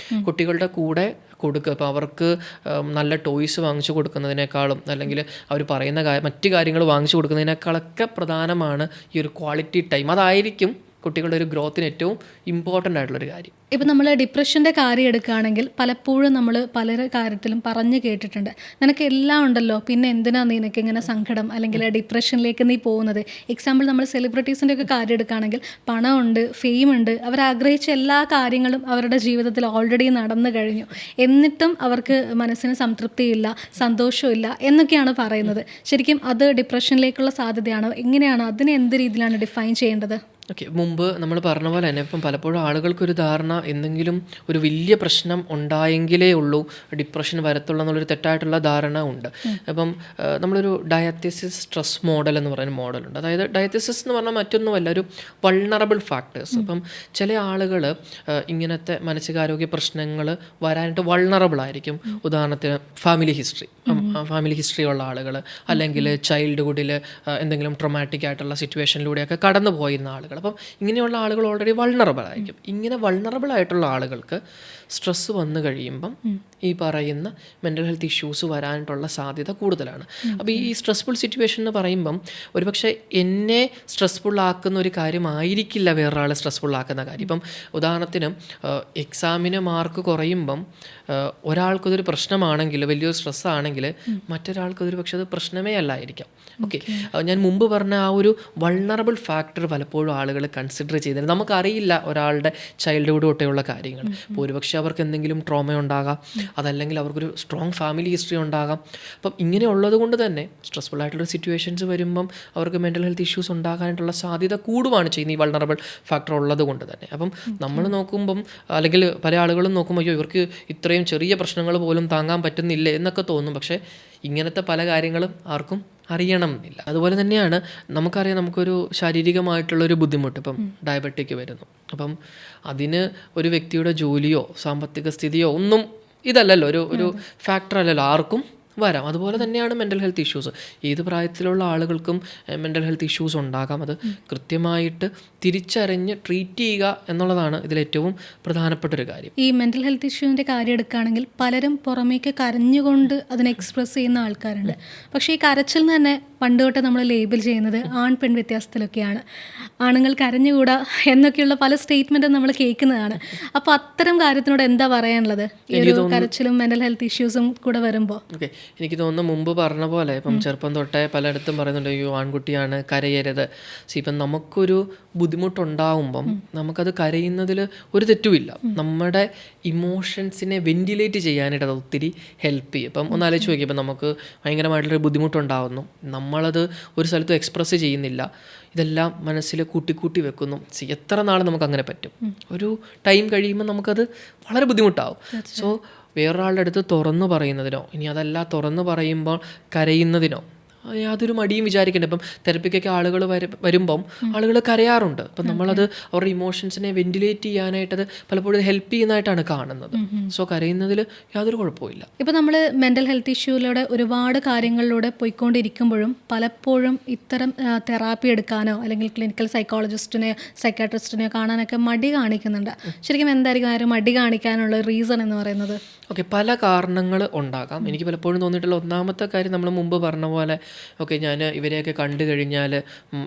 കുട്ടികളുടെ കൂടെ കൊടുക്കുക. ഇപ്പോൾ അവർക്ക് നല്ല ടോയ്സ് വാങ്ങിച്ചു കൊടുക്കുന്നതിനേക്കാളും അല്ലെങ്കിൽ അവർ പറയുന്ന മറ്റു കാര്യങ്ങൾ വാങ്ങിച്ചു കൊടുക്കുന്നതിനേക്കാളൊക്കെ പ്രധാനമാണ് ഈ ഒരു ക്വാളിറ്റി ടൈം. അതായിരിക്കും കുട്ടികളുടെ ഒരു ഗ്രോത്തിന് ഏറ്റവും ഇമ്പോർട്ടൻ്റ് ആയിട്ടുള്ളൊരു കാര്യം. ഇപ്പം നമ്മൾ ഡിപ്രഷൻ്റെ കാര്യം എടുക്കുകയാണെങ്കിൽ പലപ്പോഴും നമ്മൾ പല കാര്യത്തിലും പറഞ്ഞു കേട്ടിട്ടുണ്ട്, നിനക്ക് എല്ലാം ഉണ്ടല്ലോ, പിന്നെ എന്തിനാ നിനക്ക് ഇങ്ങനെ സങ്കടം അല്ലെങ്കിൽ ഡിപ്രഷനിലേക്ക് നീ പോകുന്നത്. എക്സാമ്പിൾ നമ്മൾ സെലിബ്രിറ്റീസിൻ്റെ ഒക്കെ കാര്യം എടുക്കുകയാണെങ്കിൽ പണമുണ്ട്, ഫെയിം ഉണ്ട്, അവരാഗ്രഹിച്ച എല്ലാ കാര്യങ്ങളും അവരുടെ ജീവിതത്തിൽ ഓൾറെഡി നടന്നു കഴിഞ്ഞു, എന്നിട്ടും അവർക്ക് മനസ്സിന് സംതൃപ്തിയില്ല, സന്തോഷമില്ല എന്നൊക്കെയാണ് പറയുന്നത്. ശരിക്കും അത് ഡിപ്രഷനിലേക്കുള്ള സാധ്യതയാണോ? എങ്ങനെയാണ് അതിനെ എന്ത് രീതിയിലാണ് ഡിഫൈൻ ചെയ്യേണ്ടത്? ഓക്കെ, മുമ്പ് നമ്മൾ പറഞ്ഞ പോലെ തന്നെ ഇപ്പം പലപ്പോഴും ആളുകൾക്കൊരു ധാരണ എന്തെങ്കിലും ഒരു വലിയ പ്രശ്നം ഉണ്ടായെങ്കിലേ ഉള്ളൂ ഡിപ്രഷൻ വരത്തുള്ളൂ എന്നുള്ളൊരു തെറ്റായിട്ടുള്ള ധാരണ ഉണ്ട്. അപ്പം നമ്മളൊരു ഡയത്തസിസ് സ്ട്രെസ് മോഡൽ എന്ന് പറയുന്ന മോഡലുണ്ട്. അതായത് ഡയത്തസിസ് എന്ന് പറഞ്ഞാൽ മറ്റൊന്നുമല്ല, ഒരു വൾണറബിൾ ഫാക്ടേഴ്സ്. അപ്പം ചില ആളുകൾ ഇങ്ങനത്തെ മാനസികാരോഗ്യ പ്രശ്നങ്ങൾ വരാനായിട്ട് വൾണറബിൾ ആയിരിക്കും. ഉദാഹരണത്തിന് ഫാമിലി ഹിസ്റ്ററി ഉള്ള ആളുകൾ, അല്ലെങ്കിൽ ചൈൽഡ്ഹുഡിൽ എന്തെങ്കിലും ട്രോമാറ്റിക് ആയിട്ടുള്ള സിറ്റുവേഷനിലൂടെയൊക്കെ കടന്നു പോയിരുന്ന ആളുകൾ. അപ്പം ഇങ്ങനെയുള്ള ആളുകൾ ഓൾറെഡി വൾണറബിൾ ആയിരിക്കും. ഇങ്ങനെ വൾണറബിൾ ആയിട്ടുള്ള ആളുകൾക്ക് സ്ട്രെസ്സ് വന്നു കഴിയുമ്പം ഈ പറയുന്ന മെൻ്റൽ ഹെൽത്ത് ഇഷ്യൂസ് വരാനായിട്ടുള്ള സാധ്യത കൂടുതലാണ്. അപ്പോൾ ഈ സ്ട്രെസ്ഫുൾ സിറ്റുവേഷൻ എന്ന് പറയുമ്പം ഒരുപക്ഷെ എന്നെ സ്ട്രെസ്ഫുൾ ആക്കുന്ന ഒരു കാര്യമായിരിക്കില്ല വേറൊരാളെ സ്ട്രെസ്ഫുൾ ആക്കുന്ന കാര്യം. ഇപ്പം ഉദാഹരണത്തിന് എക്സാമിന് മാർക്ക് കുറയുമ്പം ഒരാൾക്കതൊരു പ്രശ്നമാണെങ്കിൽ, വലിയൊരു സ്ട്രെസ് ആണെങ്കിൽ മറ്റൊരാൾക്കതൊരു പക്ഷെ അത് പ്രശ്നമേ അല്ലായിരിക്കാം. ഓക്കെ, ഞാൻ മുമ്പ് പറഞ്ഞ ആ ഒരു വൾണറബിൾ ഫാക്ടർ പലപ്പോഴും ആളുകൾ കൺസിഡർ ചെയ്തിരുന്നത്. നമുക്കറിയില്ല ഒരാളുടെ ചൈൽഡ്ഹുഡ് തൊട്ടേയുള്ള കാര്യങ്ങൾ. ഇപ്പോൾ ഒരുപക്ഷെ അവർക്ക് എന്തെങ്കിലും ട്രോമ ഉണ്ടാകാം, അതല്ലെങ്കിൽ അവർക്കൊരു സ്ട്രോങ് ഫാമിലി ഹിസ്റ്ററി ഉണ്ടാകാം. അപ്പം ഇങ്ങനെയുള്ളത് കൊണ്ട് തന്നെ സ്ട്രെസ്ഫുൾ ആയിട്ടുള്ള സിറ്റുവേഷൻസ് വരുമ്പം അവർക്ക് മെൻ്റൽ ഹെൽത്ത് ഇഷ്യൂസ് ഉണ്ടാകാനായിട്ടുള്ള സാധ്യത കൂടുകയാണ് ചെയ്യുന്നത്, ഈ വൾണറബിൾ ഫാക്ടർ ഉള്ളത് കൊണ്ട് തന്നെ. അപ്പം നമ്മൾ നോക്കുമ്പം, അല്ലെങ്കിൽ പല ആളുകളും നോക്കുമ്പോൾ അയ്യോ ഇവർക്ക് ഇത്രയും ചെറിയ പ്രശ്നങ്ങൾ പോലും താങ്ങാൻ പറ്റുന്നില്ല എന്നൊക്കെ തോന്നും. പക്ഷേ ഇങ്ങനത്തെ പല കാര്യങ്ങളും ആർക്കും അറിയണം എന്നില്ല. അതുപോലെ തന്നെയാണ് നമുക്കറിയാം, നമുക്കൊരു ശാരീരികമായിട്ടുള്ളൊരു ബുദ്ധിമുട്ട്, ഇപ്പം ഡയബറ്റിക് വരുന്നു. അപ്പം അതിന് ഒരു വ്യക്തിയുടെ ജോലിയോ സാമ്പത്തിക സ്ഥിതിയോ ഒന്നും ഇതല്ലല്ലോ, ഒരു ഫാക്ടർ അല്ലല്ലോ, ആർക്കും വരാം. അതുപോലെ തന്നെയാണ് മെൻ്റൽ ഹെൽത്ത് ഇഷ്യൂസ്. ഏത് പ്രായത്തിലുള്ള ആളുകൾക്കും മെൻ്റൽ ഹെൽത്ത് ഇഷ്യൂസ് ഉണ്ടാകാം. അത് കൃത്യമായിട്ട് തിരിച്ചറിഞ്ഞ് ട്രീറ്റ് ചെയ്യുക എന്നുള്ളതാണ് ഇതിലേറ്റവും പ്രധാനപ്പെട്ടൊരു കാര്യം. ഈ മെൻ്റൽ ഹെൽത്ത് ഇഷ്യൂവിൻ്റെ കാര്യം എടുക്കുകയാണെങ്കിൽ പലരും പുറമേക്ക് കരഞ്ഞുകൊണ്ട് അതിനെ എക്സ്പ്രസ് ചെയ്യുന്ന ആൾക്കാരുണ്ട്. പക്ഷേ ഈ കരച്ചിൽ തന്നെ പണ്ട് തൊട്ട് നമ്മൾ ലേബിൾ ചെയ്യുന്നത് ആൺ പെൺ വ്യത്യാസത്തിലൊക്കെയാണ്. ആണുങ്ങൾ കരഞ്ഞുകൂടാ എന്നൊക്കെയുള്ള പല സ്റ്റേറ്റ്മെൻറ്റും നമ്മൾ കേൾക്കുന്നതാണ്. അപ്പോൾ അത്തരം കാര്യത്തിനോട് എന്താ പറയാനുള്ളത്, ഈ ഒരു കരച്ചിലും മെൻ്റൽ ഹെൽത്ത് ഇഷ്യൂസും കൂടെ വരുമ്പോൾ? ഓക്കെ, എനിക്ക് തോന്നുന്നു മുമ്പ് പറഞ്ഞ പോലെ ഇപ്പം ചെറുപ്പം തൊട്ടേ പലയിടത്തും പറയുന്നുണ്ട് അയ്യോ ആൺകുട്ടിയാണ് കരയരുത്. ഇപ്പം നമുക്കൊരു ബുദ്ധിമുട്ടുണ്ടാവുമ്പം നമുക്കത് കരയുന്നതിൽ ഒരു തെറ്റുമില്ല. നമ്മുടെ ഇമോഷൻസിനെ വെന്റിലേറ്റ് ചെയ്യാനായിട്ട് അത് ഒത്തിരി ഹെൽപ്പ് ചെയ്യും. ഇപ്പം ഒന്ന് ആലോചിച്ച് നോക്കി, ഇപ്പം നമുക്ക് ഭയങ്കരമായിട്ടൊരു ബുദ്ധിമുട്ടുണ്ടാകുന്നു, നമ്മളത് ഒരു സ്ഥലത്തും എക്സ്പ്രസ് ചെയ്യുന്നില്ല, ഇതെല്ലാം മനസ്സിൽ കൂട്ടി വെക്കുന്നു. എത്ര നാൾ നമുക്ക് അങ്ങനെ പറ്റും? ഒരു ടൈം കഴിയുമ്പോൾ നമുക്കത് വളരെ ബുദ്ധിമുട്ടാവും. സോ വേറൊരാളുടെ അടുത്ത് തുറന്നു പറയുന്നതിനോ, ഇനി അതല്ല തുറന്നു പറയുമ്പോൾ കരയുന്നതിനോ യാതൊരു മടിയും വിചാരിക്കേണ്ട. ഇപ്പം തെറപ്പിക്കൊക്കെ ആളുകൾ വരുമ്പം ആളുകൾ കരയാറുണ്ട്. അപ്പം നമ്മളത് അവരുടെ ഇമോഷൻസിനെ വെന്റിലേറ്റ് ചെയ്യാനായിട്ടത് പലപ്പോഴും ഹെൽപ്പ് ചെയ്യുന്നതായിട്ടാണ് കാണുന്നത്. സോ കരയുന്നതിൽ യാതൊരു കുഴപ്പമില്ല. ഇപ്പം നമ്മൾ മെൻ്റൽ ഹെൽത്ത് ഇഷ്യൂയിലൂടെ ഒരുപാട് കാര്യങ്ങളിലൂടെ പോയിക്കൊണ്ടിരിക്കുമ്പോഴും പലപ്പോഴും ഇത്തരം തെറാപ്പി എടുക്കാനോ അല്ലെങ്കിൽ ക്ലിനിക്കൽ സൈക്കോളജിസ്റ്റിനെയോ സൈക്കാട്രിസ്റ്റിനെയോ കാണാനൊക്കെ മടി കാണിക്കുന്നുണ്ട്. ശരിക്കും എന്തായിരിക്കും ആ ഒരു മടി കാണിക്കാനുള്ള റീസൺ എന്ന് പറയുന്നത്? ഓക്കെ, പല കാരണങ്ങൾ ഉണ്ടാകാം. എനിക്ക് പലപ്പോഴും തോന്നിയിട്ടുള്ള ഒന്നാമത്തെ കാര്യം നമ്മൾ മുമ്പ് പറഞ്ഞ പോലെ, ഓക്കെ ഞാൻ ഇവരെയൊക്കെ കണ്ടു കഴിഞ്ഞാൽ,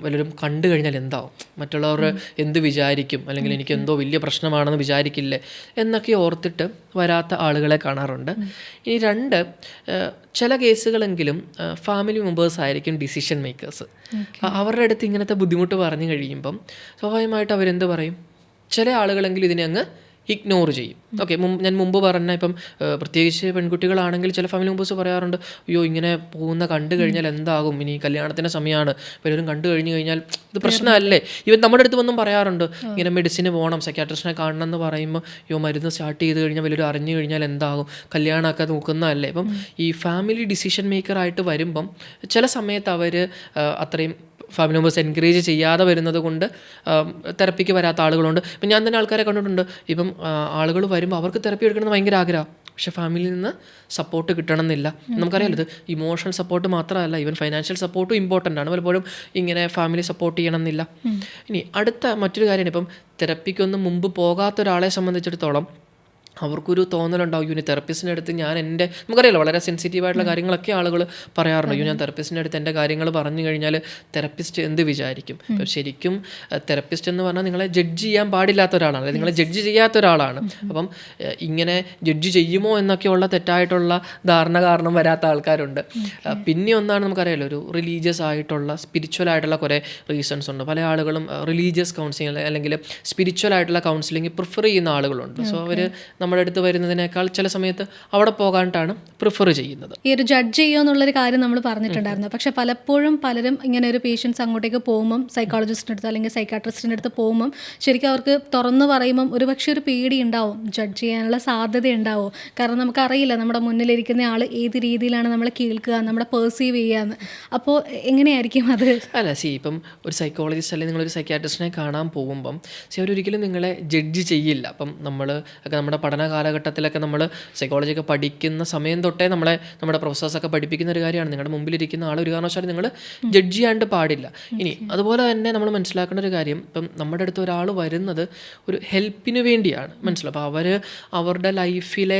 വല്ലവരും കണ്ടു കഴിഞ്ഞാൽ എന്താവും, മറ്റുള്ളവർ എന്ത് വിചാരിക്കും, അല്ലെങ്കിൽ എനിക്ക് എന്തോ വലിയ പ്രശ്നമാണെന്ന് വിചാരിക്കില്ലേ എന്നൊക്കെ ഓർത്തിട്ട് വരാത്ത ആളുകളെ കാണാറുണ്ട്. ഇനി രണ്ട്, ചില കേസുകളെങ്കിലും ഫാമിലി മെമ്പേഴ്സ് ആയിരിക്കും ഡിസിഷൻ മേക്കേഴ്സ്. അവരുടെ അടുത്ത് ഇങ്ങനത്തെ ബുദ്ധിമുട്ട് പറഞ്ഞു കഴിയുമ്പം സ്വാഭാവികമായിട്ട് അവരെന്ത് പറയും, ചില ആളുകളെങ്കിലും ഇതിനെ അങ്ങ് ഇഗ്നോർ ചെയ്യും. ഓക്കെ, ഞാൻ മുമ്പ് പറഞ്ഞ ഇപ്പം പ്രത്യേകിച്ച് പെൺകുട്ടികളാണെങ്കിൽ ചില ഫാമിലി മെമ്പേഴ്സ് പറയാറുണ്ട്, അയ്യോ ഇങ്ങനെ പോകുന്ന കണ്ടു കഴിഞ്ഞാൽ എന്താകും, ഇനി കല്യാണത്തിൻ്റെ സമയമാണ്, പലരും കണ്ടു കഴിഞ്ഞു കഴിഞ്ഞാൽ ഇത് പ്രശ്നമല്ലേ. ഇവൻ നമ്മുടെ അടുത്ത് വന്നും പറയാറുണ്ട്, ഇങ്ങനെ മെഡിസിന് പോകണം, സൈക്കാട്രിസ്റ്റിനെ കാണണം എന്ന് പറയുമ്പോൾ അയ്യോ മരുന്ന് സ്റ്റാർട്ട് ചെയ്ത് കഴിഞ്ഞാൽ വലിയൊരു അറിഞ്ഞു കഴിഞ്ഞാൽ എന്താകും, കല്യാണമൊക്കെ നോക്കുന്നതല്ലേ. ഇപ്പം ഈ ഫാമിലി ഡിസിഷൻ മേക്കറായിട്ട് വരുമ്പം ചില സമയത്ത് അവർ അത്രയും ഫാമിലി മെമ്പേഴ്സ് എൻകറേജ് ചെയ്യാതെ വരുന്നത് കൊണ്ട് തെറപ്പിക്ക് വരാത്ത ആളുകളുണ്ട്. ഇപ്പം ഞാൻ തന്നെ ആൾക്കാരെ കണ്ടിട്ടുണ്ട്, ഇപ്പം ആളുകൾ വരുമ്പോൾ അവർക്ക് തെറപ്പി എടുക്കണമെന്ന് ഭയങ്കര ആഗ്രഹം, പക്ഷേ ഫാമിലിയിൽ നിന്ന് സപ്പോർട്ട് കിട്ടണമെന്നില്ല. നമുക്കറിയാലോ ഇത് ഇമോഷണൽ സപ്പോർട്ട് മാത്രമല്ല, ഈവൻ ഫൈനാൻഷ്യൽ സപ്പോർട്ടും ഇമ്പോർട്ടൻ്റ് ആണ്. പലപ്പോഴും ഇങ്ങനെ ഫാമിലി സപ്പോർട്ട് ചെയ്യണമെന്നില്ല. ഇനി അടുത്ത മറ്റൊരു കാര്യമാണ്, ഇപ്പം തെറപ്പിക്കൊന്നും മുമ്പ് പോകാത്ത ഒരാളെ സംബന്ധിച്ചിടത്തോളം അവർക്കൊരു തോന്നലുണ്ടാവും, ഇനി തെറപ്പിസ്റ്റിൻ്റെ അടുത്ത് ഞാൻ നമുക്കറിയാലോ വളരെ സെൻസിറ്റീവായിട്ടുള്ള കാര്യങ്ങളൊക്കെ ആളുകൾ പറയാറുണ്ട്, ഞാൻ തെറപ്പിസ്റ്റിൻ്റെ അടുത്ത് എൻ്റെ കാര്യങ്ങൾ പറഞ്ഞു കഴിഞ്ഞാൽ തെറപ്പിസ്റ്റ് എന്ത് വിചാരിക്കും. ഇപ്പം ശരിക്കും തെറപ്പിസ്റ്റ് എന്ന് പറഞ്ഞാൽ നിങ്ങളെ ജഡ്ജ് ചെയ്യാൻ പാടില്ലാത്ത ഒരാളാണ്, അല്ലെങ്കിൽ നിങ്ങളെ ജഡ്ജ് ചെയ്യാത്ത ഒരാളാണ്. അപ്പം ഇങ്ങനെ ജഡ്ജ് ചെയ്യുമോ എന്നൊക്കെയുള്ള തെറ്റായിട്ടുള്ള ധാരണ കാരണം വരാത്ത ആൾക്കാരുണ്ട്. പിന്നെ ഒന്നാണ് നമുക്കറിയാലോ, ഒരു റിലീജിയസ് ആയിട്ടുള്ള സ്പിരിച്വൽ ആയിട്ടുള്ള കുറേ റീസൺസ് ഉണ്ട്. പല ആളുകളും റിലീജിയസ് കൗൺസിലിംഗ് അല്ലെങ്കിൽ സ്പിരിച്വൽ ആയിട്ടുള്ള കൗൺസിലിംഗ് പ്രിഫർ ചെയ്യുന്ന ആളുകളുണ്ട്. സോ അവർ നമ്മുടെ അടുത്ത് വരുന്നതിനേക്കാൾ ചില സമയത്ത് അവിടെ പോകാനായിട്ടാണ് പ്രിഫർ ചെയ്യുന്നത്. ഈ ഒരു ജഡ്ജ് ചെയ്യുക എന്നുള്ളൊരു കാര്യം നമ്മൾ പറഞ്ഞിട്ടുണ്ടായിരുന്നു. പക്ഷെ പലപ്പോഴും പലരും ഇങ്ങനെ ഒരു പേഷ്യൻസ് അങ്ങോട്ടേക്ക് പോകുമ്പം സൈക്കോളജിസ്റ്റിൻ്റെ അടുത്ത് അല്ലെങ്കിൽ സൈക്കാട്രിസ്റ്റിൻ്റെ അടുത്ത് പോകുമ്പം ശരിക്കും അവർക്ക് തുറന്നു പറയുമ്പം ഒരു പക്ഷേ ഒരു പേടി ഉണ്ടാവും, ജഡ്ജ് ചെയ്യാനുള്ള സാധ്യത ഉണ്ടാവും. കാരണം നമുക്കറിയില്ല നമ്മുടെ മുന്നിലിരിക്കുന്ന ആൾ ഏത് രീതിയിലാണ് നമ്മളെ കേൾക്കുക, നമ്മളെ പെർസീവ് ചെയ്യുകയെന്ന്. അപ്പോൾ എങ്ങനെയായിരിക്കും അത്? അല്ല ഇപ്പം ഒരു സൈക്കോളജിസ്റ്റ് അല്ലെങ്കിൽ നിങ്ങളൊരു സൈക്കാട്രിസ്റ്റിനെ കാണാൻ പോകുമ്പം അവരൊരിക്കലും നിങ്ങളെ ജഡ്ജ് ചെയ്യില്ല. അപ്പം നമ്മുടെ പഠന കാലഘട്ടത്തിലൊക്കെ നമ്മൾ സൈക്കോളജിയൊക്കെ പഠിക്കുന്ന സമയം തൊട്ടേ നമ്മുടെ പ്രൊഫസേഴ്സൊക്കെ പഠിപ്പിക്കുന്ന ഒരു കാര്യമാണ്, നിങ്ങളുടെ മുമ്പിലിരിക്കുന്ന ആൾ ഒരു കാരണവശാലും നിങ്ങൾ ജഡ്ജ് ചെയ്യാണ്ട് പാടില്ല. ഇനി അതുപോലെ തന്നെ നമ്മൾ മനസ്സിലാക്കേണ്ട ഒരു കാര്യം, ഇപ്പം നമ്മുടെ അടുത്ത് ഒരാൾ വരുന്നത് ഒരു ഹെൽപ്പിന് വേണ്ടിയാണ്, മനസ്സിലാവും. അപ്പോൾ അവരുടെ ലൈഫിലെ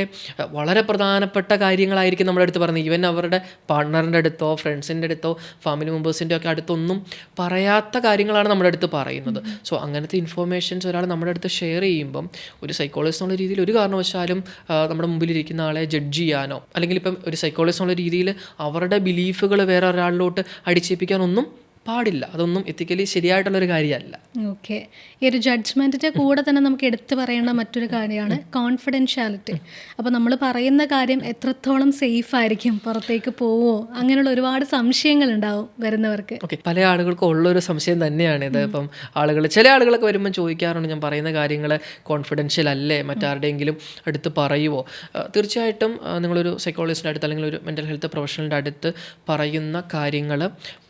വളരെ പ്രധാനപ്പെട്ട കാര്യങ്ങളായിരിക്കും നമ്മുടെ അടുത്ത് പറയുന്നത്. ഈവൻ അവരുടെ പാർട്ട്ണറിൻ്റെ അടുത്തോ ഫ്രണ്ട്സിൻ്റെ അടുത്തോ ഫാമിലി മെമ്പേഴ്സിൻ്റെ ഒക്കെ അടുത്തൊന്നും പറയാത്ത കാര്യങ്ങളാണ് നമ്മുടെ അടുത്ത് പറയുന്നത്. സോ അങ്ങനത്തെ ഇൻഫോർമേഷൻസ് ഒരാൾ നമ്മുടെ അടുത്ത് ഷെയർ ചെയ്യുമ്പം ഒരു സൈക്കോളജിസ്റ്റ് എന്നുള്ള രീതിയിൽ ഒരു കാരണവശാലും നമ്മുടെ മുമ്പിലിരിക്കുന്ന ആളെ ജഡ്ജ് ചെയ്യാനോ അല്ലെങ്കിൽ ഇപ്പം ഒരു സൈക്കോളജിസ്റ്റ് എന്നുള്ള രീതിയിൽ അവരുടെ ബിലീഫുകൾ വേറെ ഒരാളിലോട്ട് അടിച്ചേൽപ്പിക്കാനൊന്നും പാടില്ല. അതൊന്നും എത്തിക്കലി ശരിയായിട്ടുള്ളൊരു കാര്യമല്ല. ഓക്കെ, ഈ ഒരു ജഡ്ജ്മെൻറ്റിൻ്റെ കൂടെ തന്നെ നമുക്ക് എടുത്തു പറയേണ്ട മറ്റൊരു കാര്യമാണ് കോൺഫിഡൻഷ്യാലിറ്റി. അപ്പോൾ നമ്മൾ പറയുന്ന കാര്യം എത്രത്തോളം സേഫ് ആയിരിക്കും, പുറത്തേക്ക് പോവോ, അങ്ങനെയുള്ള ഒരുപാട് സംശയങ്ങളുണ്ടാവും വരുന്നവർക്ക്. ഓക്കെ, പല ആളുകൾക്കും ഉള്ളൊരു സംശയം തന്നെയാണ് ഇത്. ഇപ്പം ചില ആളുകളൊക്കെ വരുമ്പോൾ ചോദിക്കാറുണ്ട്, ഞാൻ പറയുന്ന കാര്യങ്ങൾ കോൺഫിഡൻഷ്യൽ അല്ലേ, മറ്റാരുടെയെങ്കിലും അടുത്ത് പറയുമോ? തീർച്ചയായിട്ടും നിങ്ങളൊരു സൈക്കോളജിസ്റ്റിൻ്റെ അടുത്ത് അല്ലെങ്കിൽ ഒരു മെൻ്റൽ ഹെൽത്ത് പ്രൊഫഷണലിൻ്റെ അടുത്ത് പറയുന്ന കാര്യങ്ങൾ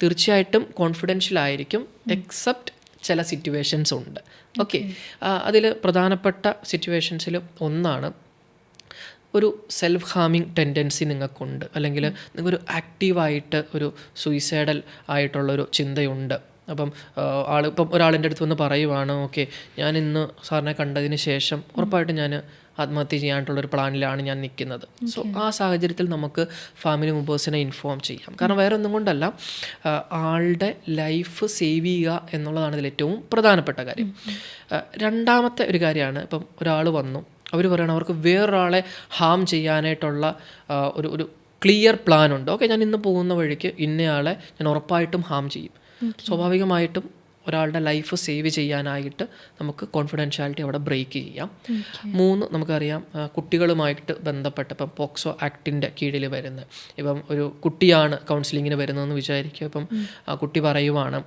തീർച്ചയായിട്ടും കോൺഫിഡൻഷ്യൽ ആയിരിക്കും, എക്സെപ്റ്റ് ചില സിറ്റുവേഷൻസ് ഉണ്ട്. ഓക്കെ, അതിൽ പ്രധാനപ്പെട്ട സിറ്റുവേഷൻസിൽ ഒന്നാണ് ഒരു സെൽഫ് ഹാമിങ് ടെൻഡൻസി നിങ്ങൾക്കുണ്ട്, അല്ലെങ്കിൽ നിങ്ങൾക്കൊരു ആക്റ്റീവായിട്ട് ഒരു സൂയിസൈഡൽ ആയിട്ടുള്ളൊരു ചിന്തയുണ്ട്. അപ്പം ഇപ്പം ഒരാളിൻ്റെ അടുത്ത് വന്ന് പറയുവാണ്, ഓക്കെ ഞാൻ ഇന്ന് സാറിനെ കണ്ടതിന് ശേഷം ഉറപ്പായിട്ടും ഞാൻ ആത്മഹത്യ ചെയ്യാനായിട്ടുള്ളൊരു പ്ലാനിലാണ് ഞാൻ നിൽക്കുന്നത്. സോ ആ സാഹചര്യത്തിൽ നമുക്ക് ഫാമിലി മെമ്പേഴ്സിനെ ഇൻഫോം ചെയ്യാം. കാരണം വേറെ ഒന്നും കൊണ്ടല്ല, ആളുടെ ലൈഫ് സേവ് ചെയ്യുക എന്നുള്ളതാണ് ഇതിൽ ഏറ്റവും പ്രധാനപ്പെട്ട കാര്യം. രണ്ടാമത്തെ ഒരു കാര്യമാണ്, ഇപ്പം ഒരാൾ വന്നു, അവർ പറയുകയാണ് അവർക്ക് വേറൊരാളെ ഹാം ചെയ്യാനായിട്ടുള്ള ഒരു ക്ലിയർ പ്ലാനുണ്ട്. ഓക്കെ, ഞാൻ ഇന്ന് പോകുന്ന വഴിക്ക് ഇന്നയാളെ ഞാൻ ഉറപ്പായിട്ടും ഹാം ചെയ്യും. സ്വാഭാവികമായിട്ടും ഒരാളുടെ ലൈഫ് സേവ് ചെയ്യാനായിട്ട് നമുക്ക് കോൺഫിഡൻഷ്യാലിറ്റി അവിടെ ബ്രേക്ക് ചെയ്യാം. 3, നമുക്കറിയാം കുട്ടികളുമായിട്ട് ബന്ധപ്പെട്ട് ഇപ്പം പോക്സോ ആക്ടിൻ്റെ കീഴിൽ വരുന്നത്, ഇപ്പം ഒരു കുട്ടിയാണ് കൗൺസിലിങ്ങിന് വരുന്നതെന്ന് വിചാരിക്കുക. ഇപ്പം ആ കുട്ടി പറയുവാണ്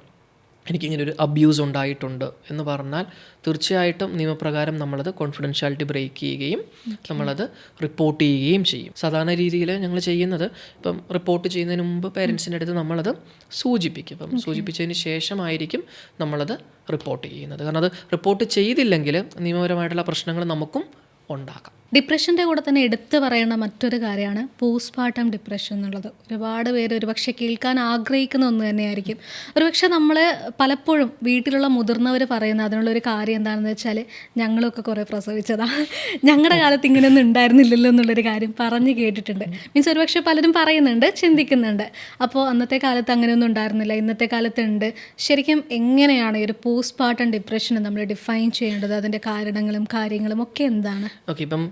എനിക്കിങ്ങനെ ഒരു അബ്യൂസ് ഉണ്ടായിട്ടുണ്ട് എന്ന് പറഞ്ഞാൽ തീർച്ചയായിട്ടും നിയമപ്രകാരം നമ്മളത് കോൺഫിഡൻഷ്യാലിറ്റി ബ്രേക്ക് ചെയ്യുകയും നമ്മളത് റിപ്പോർട്ട് ചെയ്യുകയും ചെയ്യും. സാധാരണ രീതിയിൽ ഞങ്ങൾ ചെയ്യുന്നത്, ഇപ്പം റിപ്പോർട്ട് ചെയ്യുന്നതിന് മുമ്പ് പേരൻസിൻ്റെ അടുത്ത് നമ്മളത് സൂചിപ്പിക്കും. ഇപ്പം സൂചിപ്പിച്ചതിന് ശേഷമായിരിക്കും നമ്മളത് റിപ്പോർട്ട് ചെയ്യുന്നത്. കാരണം അത് റിപ്പോർട്ട് ചെയ്തില്ലെങ്കിൽ നിയമപരമായിട്ടുള്ള പ്രശ്നങ്ങൾ നമുക്കും ഉണ്ടാക്കാം. ഡിപ്രഷൻ്റെ കൂടെ തന്നെ എടുത്തു പറയേണ്ട മറ്റൊരു കാര്യമാണ് പോസ്റ്റ്മോർട്ടം ഡിപ്രഷൻ എന്നുള്ളത്. ഒരുപാട് പേര് ഒരുപക്ഷെ കേൾക്കാൻ ആഗ്രഹിക്കുന്ന ഒന്ന് തന്നെയായിരിക്കും. ഒരുപക്ഷെ നമ്മൾ പലപ്പോഴും വീട്ടിലുള്ള മുതിർന്നവർ പറയുന്ന അതിനുള്ളൊരു കാര്യം എന്താണെന്ന് വെച്ചാൽ, ഞങ്ങളൊക്കെ കുറേ പ്രസവിച്ചതാണ്, ഞങ്ങളുടെ കാലത്ത് ഇങ്ങനെയൊന്നും ഉണ്ടായിരുന്നില്ലല്ലോ എന്നുള്ളൊരു കാര്യം പറഞ്ഞ് കേട്ടിട്ടുണ്ട്. മീൻസ് ഒരുപക്ഷെ പലരും പറയുന്നുണ്ട്, ചിന്തിക്കുന്നുണ്ട്. അപ്പോൾ അന്നത്തെ കാലത്ത് അങ്ങനെയൊന്നും ഉണ്ടായിരുന്നില്ല, ഇന്നത്തെ കാലത്ത് ഉണ്ട്. ശരിക്കും എങ്ങനെയാണ് ഈ ഒരു പോസ്റ്റ്മോർട്ടം ഡിപ്രഷനെ നമ്മൾ ഡിഫൈൻ ചെയ്യേണ്ടത്? അതിൻ്റെ കാരണങ്ങളും കാര്യങ്ങളും ഒക്കെ എന്താണ്? ഓക്കെ, ഇപ്പം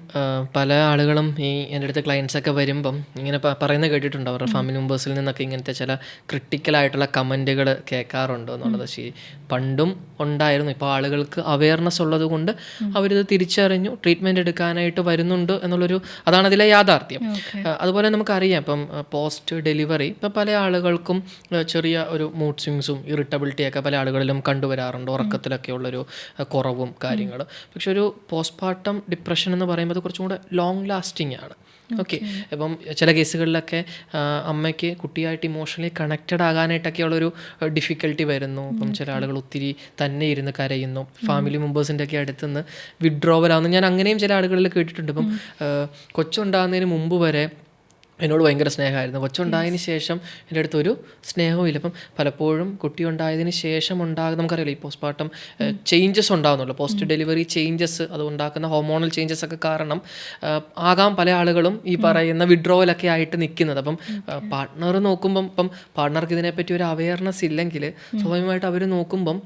പല ആളുകളും ഈ എൻ്റെ അടുത്ത് ക്ലയൻസൊക്കെ വരുമ്പം ഇങ്ങനെ പറയുന്നത് കേട്ടിട്ടുണ്ട്, അവരുടെ ഫാമിലി മെമ്പേഴ്സിൽ നിന്നൊക്കെ ഇങ്ങനത്തെ ചില ക്രിട്ടിക്കലായിട്ടുള്ള കമൻറ്റുകൾ കേൾക്കാറുണ്ട് എന്നുള്ളത്. പണ്ടും ഉണ്ടായിരുന്നു, ഇപ്പോൾ ആളുകൾക്ക് അവയർനെസ് ഉള്ളത് കൊണ്ട് അവരിത് തിരിച്ചറിഞ്ഞു ട്രീറ്റ്മെൻറ്റ് എടുക്കാനായിട്ട് വരുന്നുണ്ട് എന്നുള്ളൊരു, അതാണ് അതിലെ യാഥാർത്ഥ്യം. അതുപോലെ നമുക്കറിയാം ഇപ്പം പോസ്റ്റ് ഡെലിവറി ഇപ്പം പല ആളുകൾക്കും ചെറിയ ഒരു മൂഡ് സ്വിങ്സും ഇറിറ്റബിലിറ്റിയൊക്കെ പല ആളുകളിലും കണ്ടുവരാറുണ്ട്, ഉറക്കത്തിലൊക്കെ ഉള്ളൊരു കുറവും കാര്യങ്ങൾ. പക്ഷെ ഒരു പോസ്റ്റ്മോർട്ടം ഡിപ്രഷൻ എന്ന് പറയുമ്പോൾ അത് കുറച്ചും കൂടെ ലോങ് ലാസ്റ്റിംഗ് ആണ്. ഓക്കെ, ഇപ്പം ചില കേസുകളിലൊക്കെ അമ്മയ്ക്ക് കുട്ടിയായിട്ട് ഇമോഷണലി കണക്റ്റഡ് ആകാനായിട്ടൊക്കെ ഉള്ളൊരു ഡിഫിക്കൽട്ടി വരുന്നു. ഇപ്പം ചില ആളുകൾ ഒത്തിരി തന്നെ ഇരുന്ന് കരയുന്നു, ഫാമിലി മെമ്പേഴ്സിൻ്റെ ഒക്കെ അടുത്തുനിന്ന് വിഡ്രോവൽ ആവുന്നു. ഞാൻ അങ്ങനെയും ചില ആളുകളിൽ കേട്ടിട്ടുണ്ട്. ഇപ്പം കൊച്ചുണ്ടാകുന്നതിന് മുമ്പ് വരെ എന്നോട് ഭയങ്കര സ്നേഹമായിരുന്നു, കൊച്ചുണ്ടായതിന് ശേഷം എൻ്റെ അടുത്തൊരു സ്നേഹവും ഇല്ല. അപ്പം പലപ്പോഴും കുട്ടി ഉണ്ടായതിന് ശേഷം നമുക്കറിയില്ല ഈ പോസ്റ്റ്മോർട്ടം ചേഞ്ചസ് ഉണ്ടാകുന്നുള്ളൂ, പോസ്റ്റ് ഡെലിവറി ചേഞ്ചസ്, അത് ഉണ്ടാക്കുന്ന ഹോർമോണൽ ചേഞ്ചസ് ഒക്കെ കാരണം ആകാം പല ആളുകളും ഈ പറയുന്ന വിഡ്രോവലൊക്കെ ആയിട്ട് നിൽക്കുന്നത്. അപ്പം പാർട്ട്ണർ നോക്കുമ്പം, ഇപ്പം പാർട്ട്ണർക്ക് ഇതിനെപ്പറ്റി ഒരു അവയർനെസ് ഇല്ലെങ്കിൽ സ്വാഭാവികമായിട്ട് അവർ നോക്കുമ്പം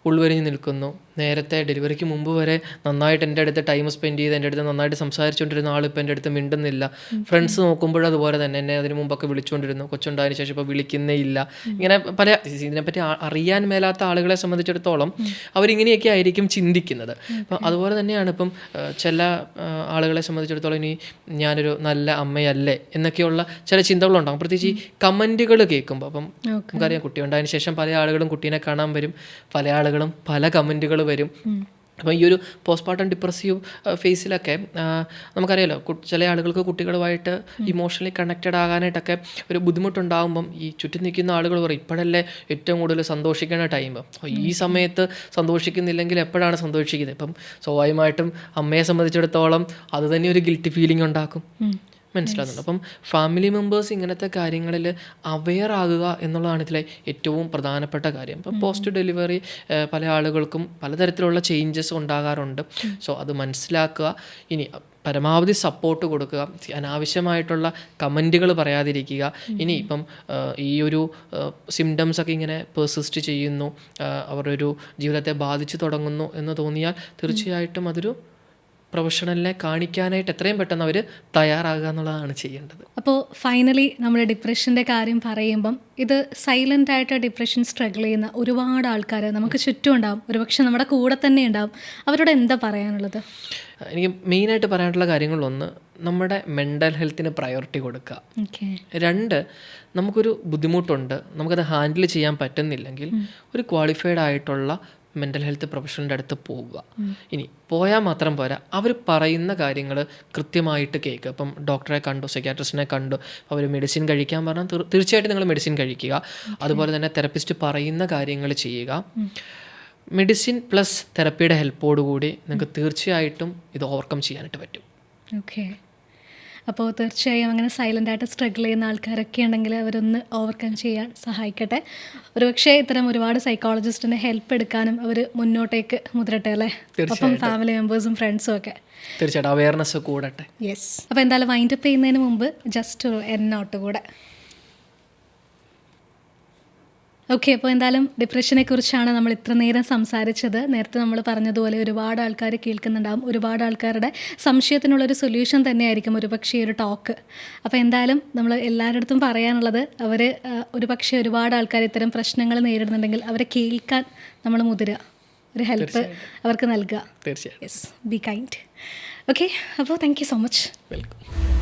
ഉൾവരിഞ്ഞ് നിൽക്കുന്നു. നേരത്തെ ഡെലിവറിക്ക് മുമ്പ് വരെ നന്നായിട്ട് എൻ്റെ അടുത്ത് ടൈം സ്പെൻഡ് ചെയ്ത് എൻ്റെ അടുത്ത് നന്നായിട്ട് സംസാരിച്ചുകൊണ്ടിരുന്ന ആളിപ്പോൾ എൻ്റെ അടുത്ത് മിണ്ടുന്നില്ല. ഫ്രണ്ട്സ് നോക്കുമ്പോഴും അതുപോലെ തന്നെ എന്നെ അതിന് മുമ്പൊക്കെ വിളിച്ചുകൊണ്ടിരുന്നു, കൊച്ചുണ്ടായതിനു ശേഷം ഇപ്പോൾ വിളിക്കുന്നേ ഇല്ല. ഇങ്ങനെ പല ഇതിനെപ്പറ്റി അറിയാൻ മേലാത്ത ആളുകളെ സംബന്ധിച്ചിടത്തോളം അവരിങ്ങനെയൊക്കെ ആയിരിക്കും ചിന്തിക്കുന്നത്. അപ്പം അതുപോലെ തന്നെയാണ് ഇപ്പം ചില ആളുകളെ സംബന്ധിച്ചിടത്തോളം ഇനി ഞാനൊരു നല്ല അമ്മയല്ലേ എന്നൊക്കെയുള്ള ചില ചിന്തകളുണ്ടാകും, പ്രത്യേകിച്ച് ഈ കമൻറ്റുകൾ കേൾക്കുമ്പോൾ. അപ്പം നമുക്കറിയാം കുട്ടി ഉണ്ടായതിനു ശേഷം പല ആളുകളും കുട്ടീനെ കാണാൻ വരും, പല ആളുകളും പല കമൻറ്റുകൾ വരും. അപ്പോൾ ഈ ഒരു പോസ്റ്റ്മോർട്ടം ഡിപ്രസീവ് ഫേസിലൊക്കെ നമുക്കറിയാലോ, ചില ആളുകൾക്ക് കുട്ടികളുമായിട്ട് ഇമോഷണലി കണക്റ്റഡ് ആകാനായിട്ടൊക്കെ ഒരു ബുദ്ധിമുട്ടുണ്ടാകുമ്പം ഈ ചുറ്റും നിൽക്കുന്ന ആളുകൾ പറയും ഇപ്പോഴല്ലേ ഏറ്റവും കൂടുതൽ സന്തോഷിക്കുന്ന ടൈം, ഈ സമയത്ത് സന്തോഷിക്കുന്നില്ലെങ്കിൽ എപ്പോഴാണ് സന്തോഷിക്കുന്നത്. ഇപ്പം സ്വാഭാവികമായിട്ടും അമ്മയെ സംബന്ധിച്ചിടത്തോളം അത് തന്നെ ഒരു ഗിൽറ്റി ഫീലിംഗ് ഉണ്ടാക്കും, മനസ്സിലാകുന്നുണ്ട്. അപ്പം ഫാമിലി മെമ്പേഴ്സ് ഇങ്ങനത്തെ കാര്യങ്ങളിൽ അവെയർ ആകുക എന്നുള്ളതാണ് ഇതിലെ ഏറ്റവും പ്രധാനപ്പെട്ട കാര്യം. ഇപ്പം പോസ്റ്റ് ഡെലിവറി പല ആളുകൾക്കും പലതരത്തിലുള്ള ചേഞ്ചസ് ഉണ്ടാകാറുണ്ട്. സോ അത് മനസ്സിലാക്കുക, ഇനി പരമാവധി സപ്പോർട്ട് കൊടുക്കുക, അനാവശ്യമായിട്ടുള്ള കമൻറ്റുകൾ പറയാതിരിക്കുക. ഇനി ഇപ്പം ഈ ഒരു സിംറ്റംസൊക്കെ ഇങ്ങനെ പെർസിസ്റ്റ് ചെയ്യുന്നു, അവരുടെ ഒരു ജീവിതത്തെ ബാധിച്ചു തുടങ്ങുന്നു എന്ന് തോന്നിയാൽ തീർച്ചയായിട്ടും അതൊരു പ്രൊഫഷണലിനെ കാണിക്കാനായിട്ട് എത്രയും പെട്ടെന്ന് അവർ തയ്യാറാകുക എന്നുള്ളതാണ് ചെയ്യേണ്ടത്. അപ്പോൾ ഫൈനലി നമ്മൾ ഡിപ്രഷൻ്റെ കാര്യം പറയുമ്പം ഇത് സൈലൻ്റ് ആയിട്ട് ഡിപ്രഷൻ സ്ട്രഗിൾ ചെയ്യുന്ന ഒരുപാട് ആൾക്കാർ നമുക്ക് ചുറ്റും ഉണ്ടാവും, ഒരുപക്ഷെ നമ്മുടെ കൂടെ തന്നെ ഉണ്ടാവും. അവരോട് എന്താ പറയാനുള്ളത്? എനിക്ക് മെയിനായിട്ട് പറയാനുള്ള കാര്യങ്ങളൊന്ന്, നമ്മുടെ മെൻ്റൽ ഹെൽത്തിന് പ്രയോറിറ്റി കൊടുക്കുക. 2, നമുക്കൊരു ബുദ്ധിമുട്ടുണ്ട്, നമുക്കത് ഹാൻഡിൽ ചെയ്യാൻ പറ്റുന്നില്ലെങ്കിൽ ഒരു ക്വാളിഫൈഡ് ആയിട്ടുള്ള മെൻ്റൽ ഹെൽത്ത് പ്രൊഫഷണലിൻ്റെ അടുത്ത് പോവുക. ഇനി പോയാൽ മാത്രം പോരാ, അവർ പറയുന്ന കാര്യങ്ങൾ കൃത്യമായിട്ട് കേൾക്കുക. ഇപ്പം ഡോക്ടറെ കണ്ടു, സൈക്യാട്രിസ്റ്റിനെ കണ്ടു, അവർ മെഡിസിൻ കഴിക്കാൻ പറഞ്ഞാൽ തീർച്ചയായിട്ടും നിങ്ങൾ മെഡിസിൻ കഴിക്കുക. അതുപോലെ തന്നെ തെറപ്പിസ്റ്റ് പറയുന്ന കാര്യങ്ങൾ ചെയ്യുക. മെഡിസിൻ പ്ലസ് തെറപ്പിയുടെ ഹെൽപ്പോടുകൂടി നിങ്ങൾക്ക് തീർച്ചയായിട്ടും ഇത് ഓവർകം ചെയ്യാനായിട്ട് പറ്റും. ഓക്കെ, അപ്പോൾ തീർച്ചയായും അങ്ങനെ സൈലൻ്റായിട്ട് സ്ട്രഗിൾ ചെയ്യുന്ന ആൾക്കാരൊക്കെ ഉണ്ടെങ്കിൽ അവരൊന്ന് ഓവർകം ചെയ്യാൻ സഹായിക്കട്ടെ. ഒരുപക്ഷെ ഇത്തരം ഒരുപാട് സൈക്കോളജിസ്റ്റിൻ്റെ ഹെൽപ്പ് എടുക്കാനും അവർ മുന്നോട്ടേക്ക് മുതിരട്ടെ അല്ലേ, അപ്പം ഫാമിലി മെമ്പേഴ്സും ഫ്രണ്ട്സും ഒക്കെ തീർച്ചയായിട്ടും അവയർനെസ് കൂടട്ടെ. യെസ്. അപ്പോൾ എന്തായാലും വൈൻഡപ്പ് ചെയ്യുന്നതിന് മുമ്പ് ജസ്റ്റ് ഒരു എന്നോട്ട് കൂടെ. ഓക്കെ, അപ്പോൾ എന്തായാലും ഡിപ്രഷനെ കുറിച്ചാണ് നമ്മൾ ഇത്ര നേരം സംസാരിച്ചത്. നേരത്തെ നമ്മൾ പറഞ്ഞതുപോലെ ഒരുപാട് ആൾക്കാർ കേൾക്കുന്നുണ്ടാകും, ഒരുപാട് ആൾക്കാരുടെ സംശയത്തിനുള്ളൊരു സൊല്യൂഷൻ തന്നെയായിരിക്കും ഒരുപക്ഷെ ഒരു ടോക്ക്. അപ്പോൾ എന്തായാലും നമ്മൾ എല്ലാവരുടെ അടുത്തും പറയാനുള്ളത്, അവർ ഒരുപക്ഷെ ഒരുപാട് ആൾക്കാർ ഇത്തരം പ്രശ്നങ്ങൾ നേരിടുന്നുണ്ടെങ്കിൽ അവരെ കേൾക്കാൻ നമ്മൾ മുതിരുക, ഒരു ഹെൽപ്പ് അവർക്ക് നൽകുക. തീർച്ചയായും. Yes, be kind. ഓക്കെ, അപ്പോൾ thank you so much. Welcome.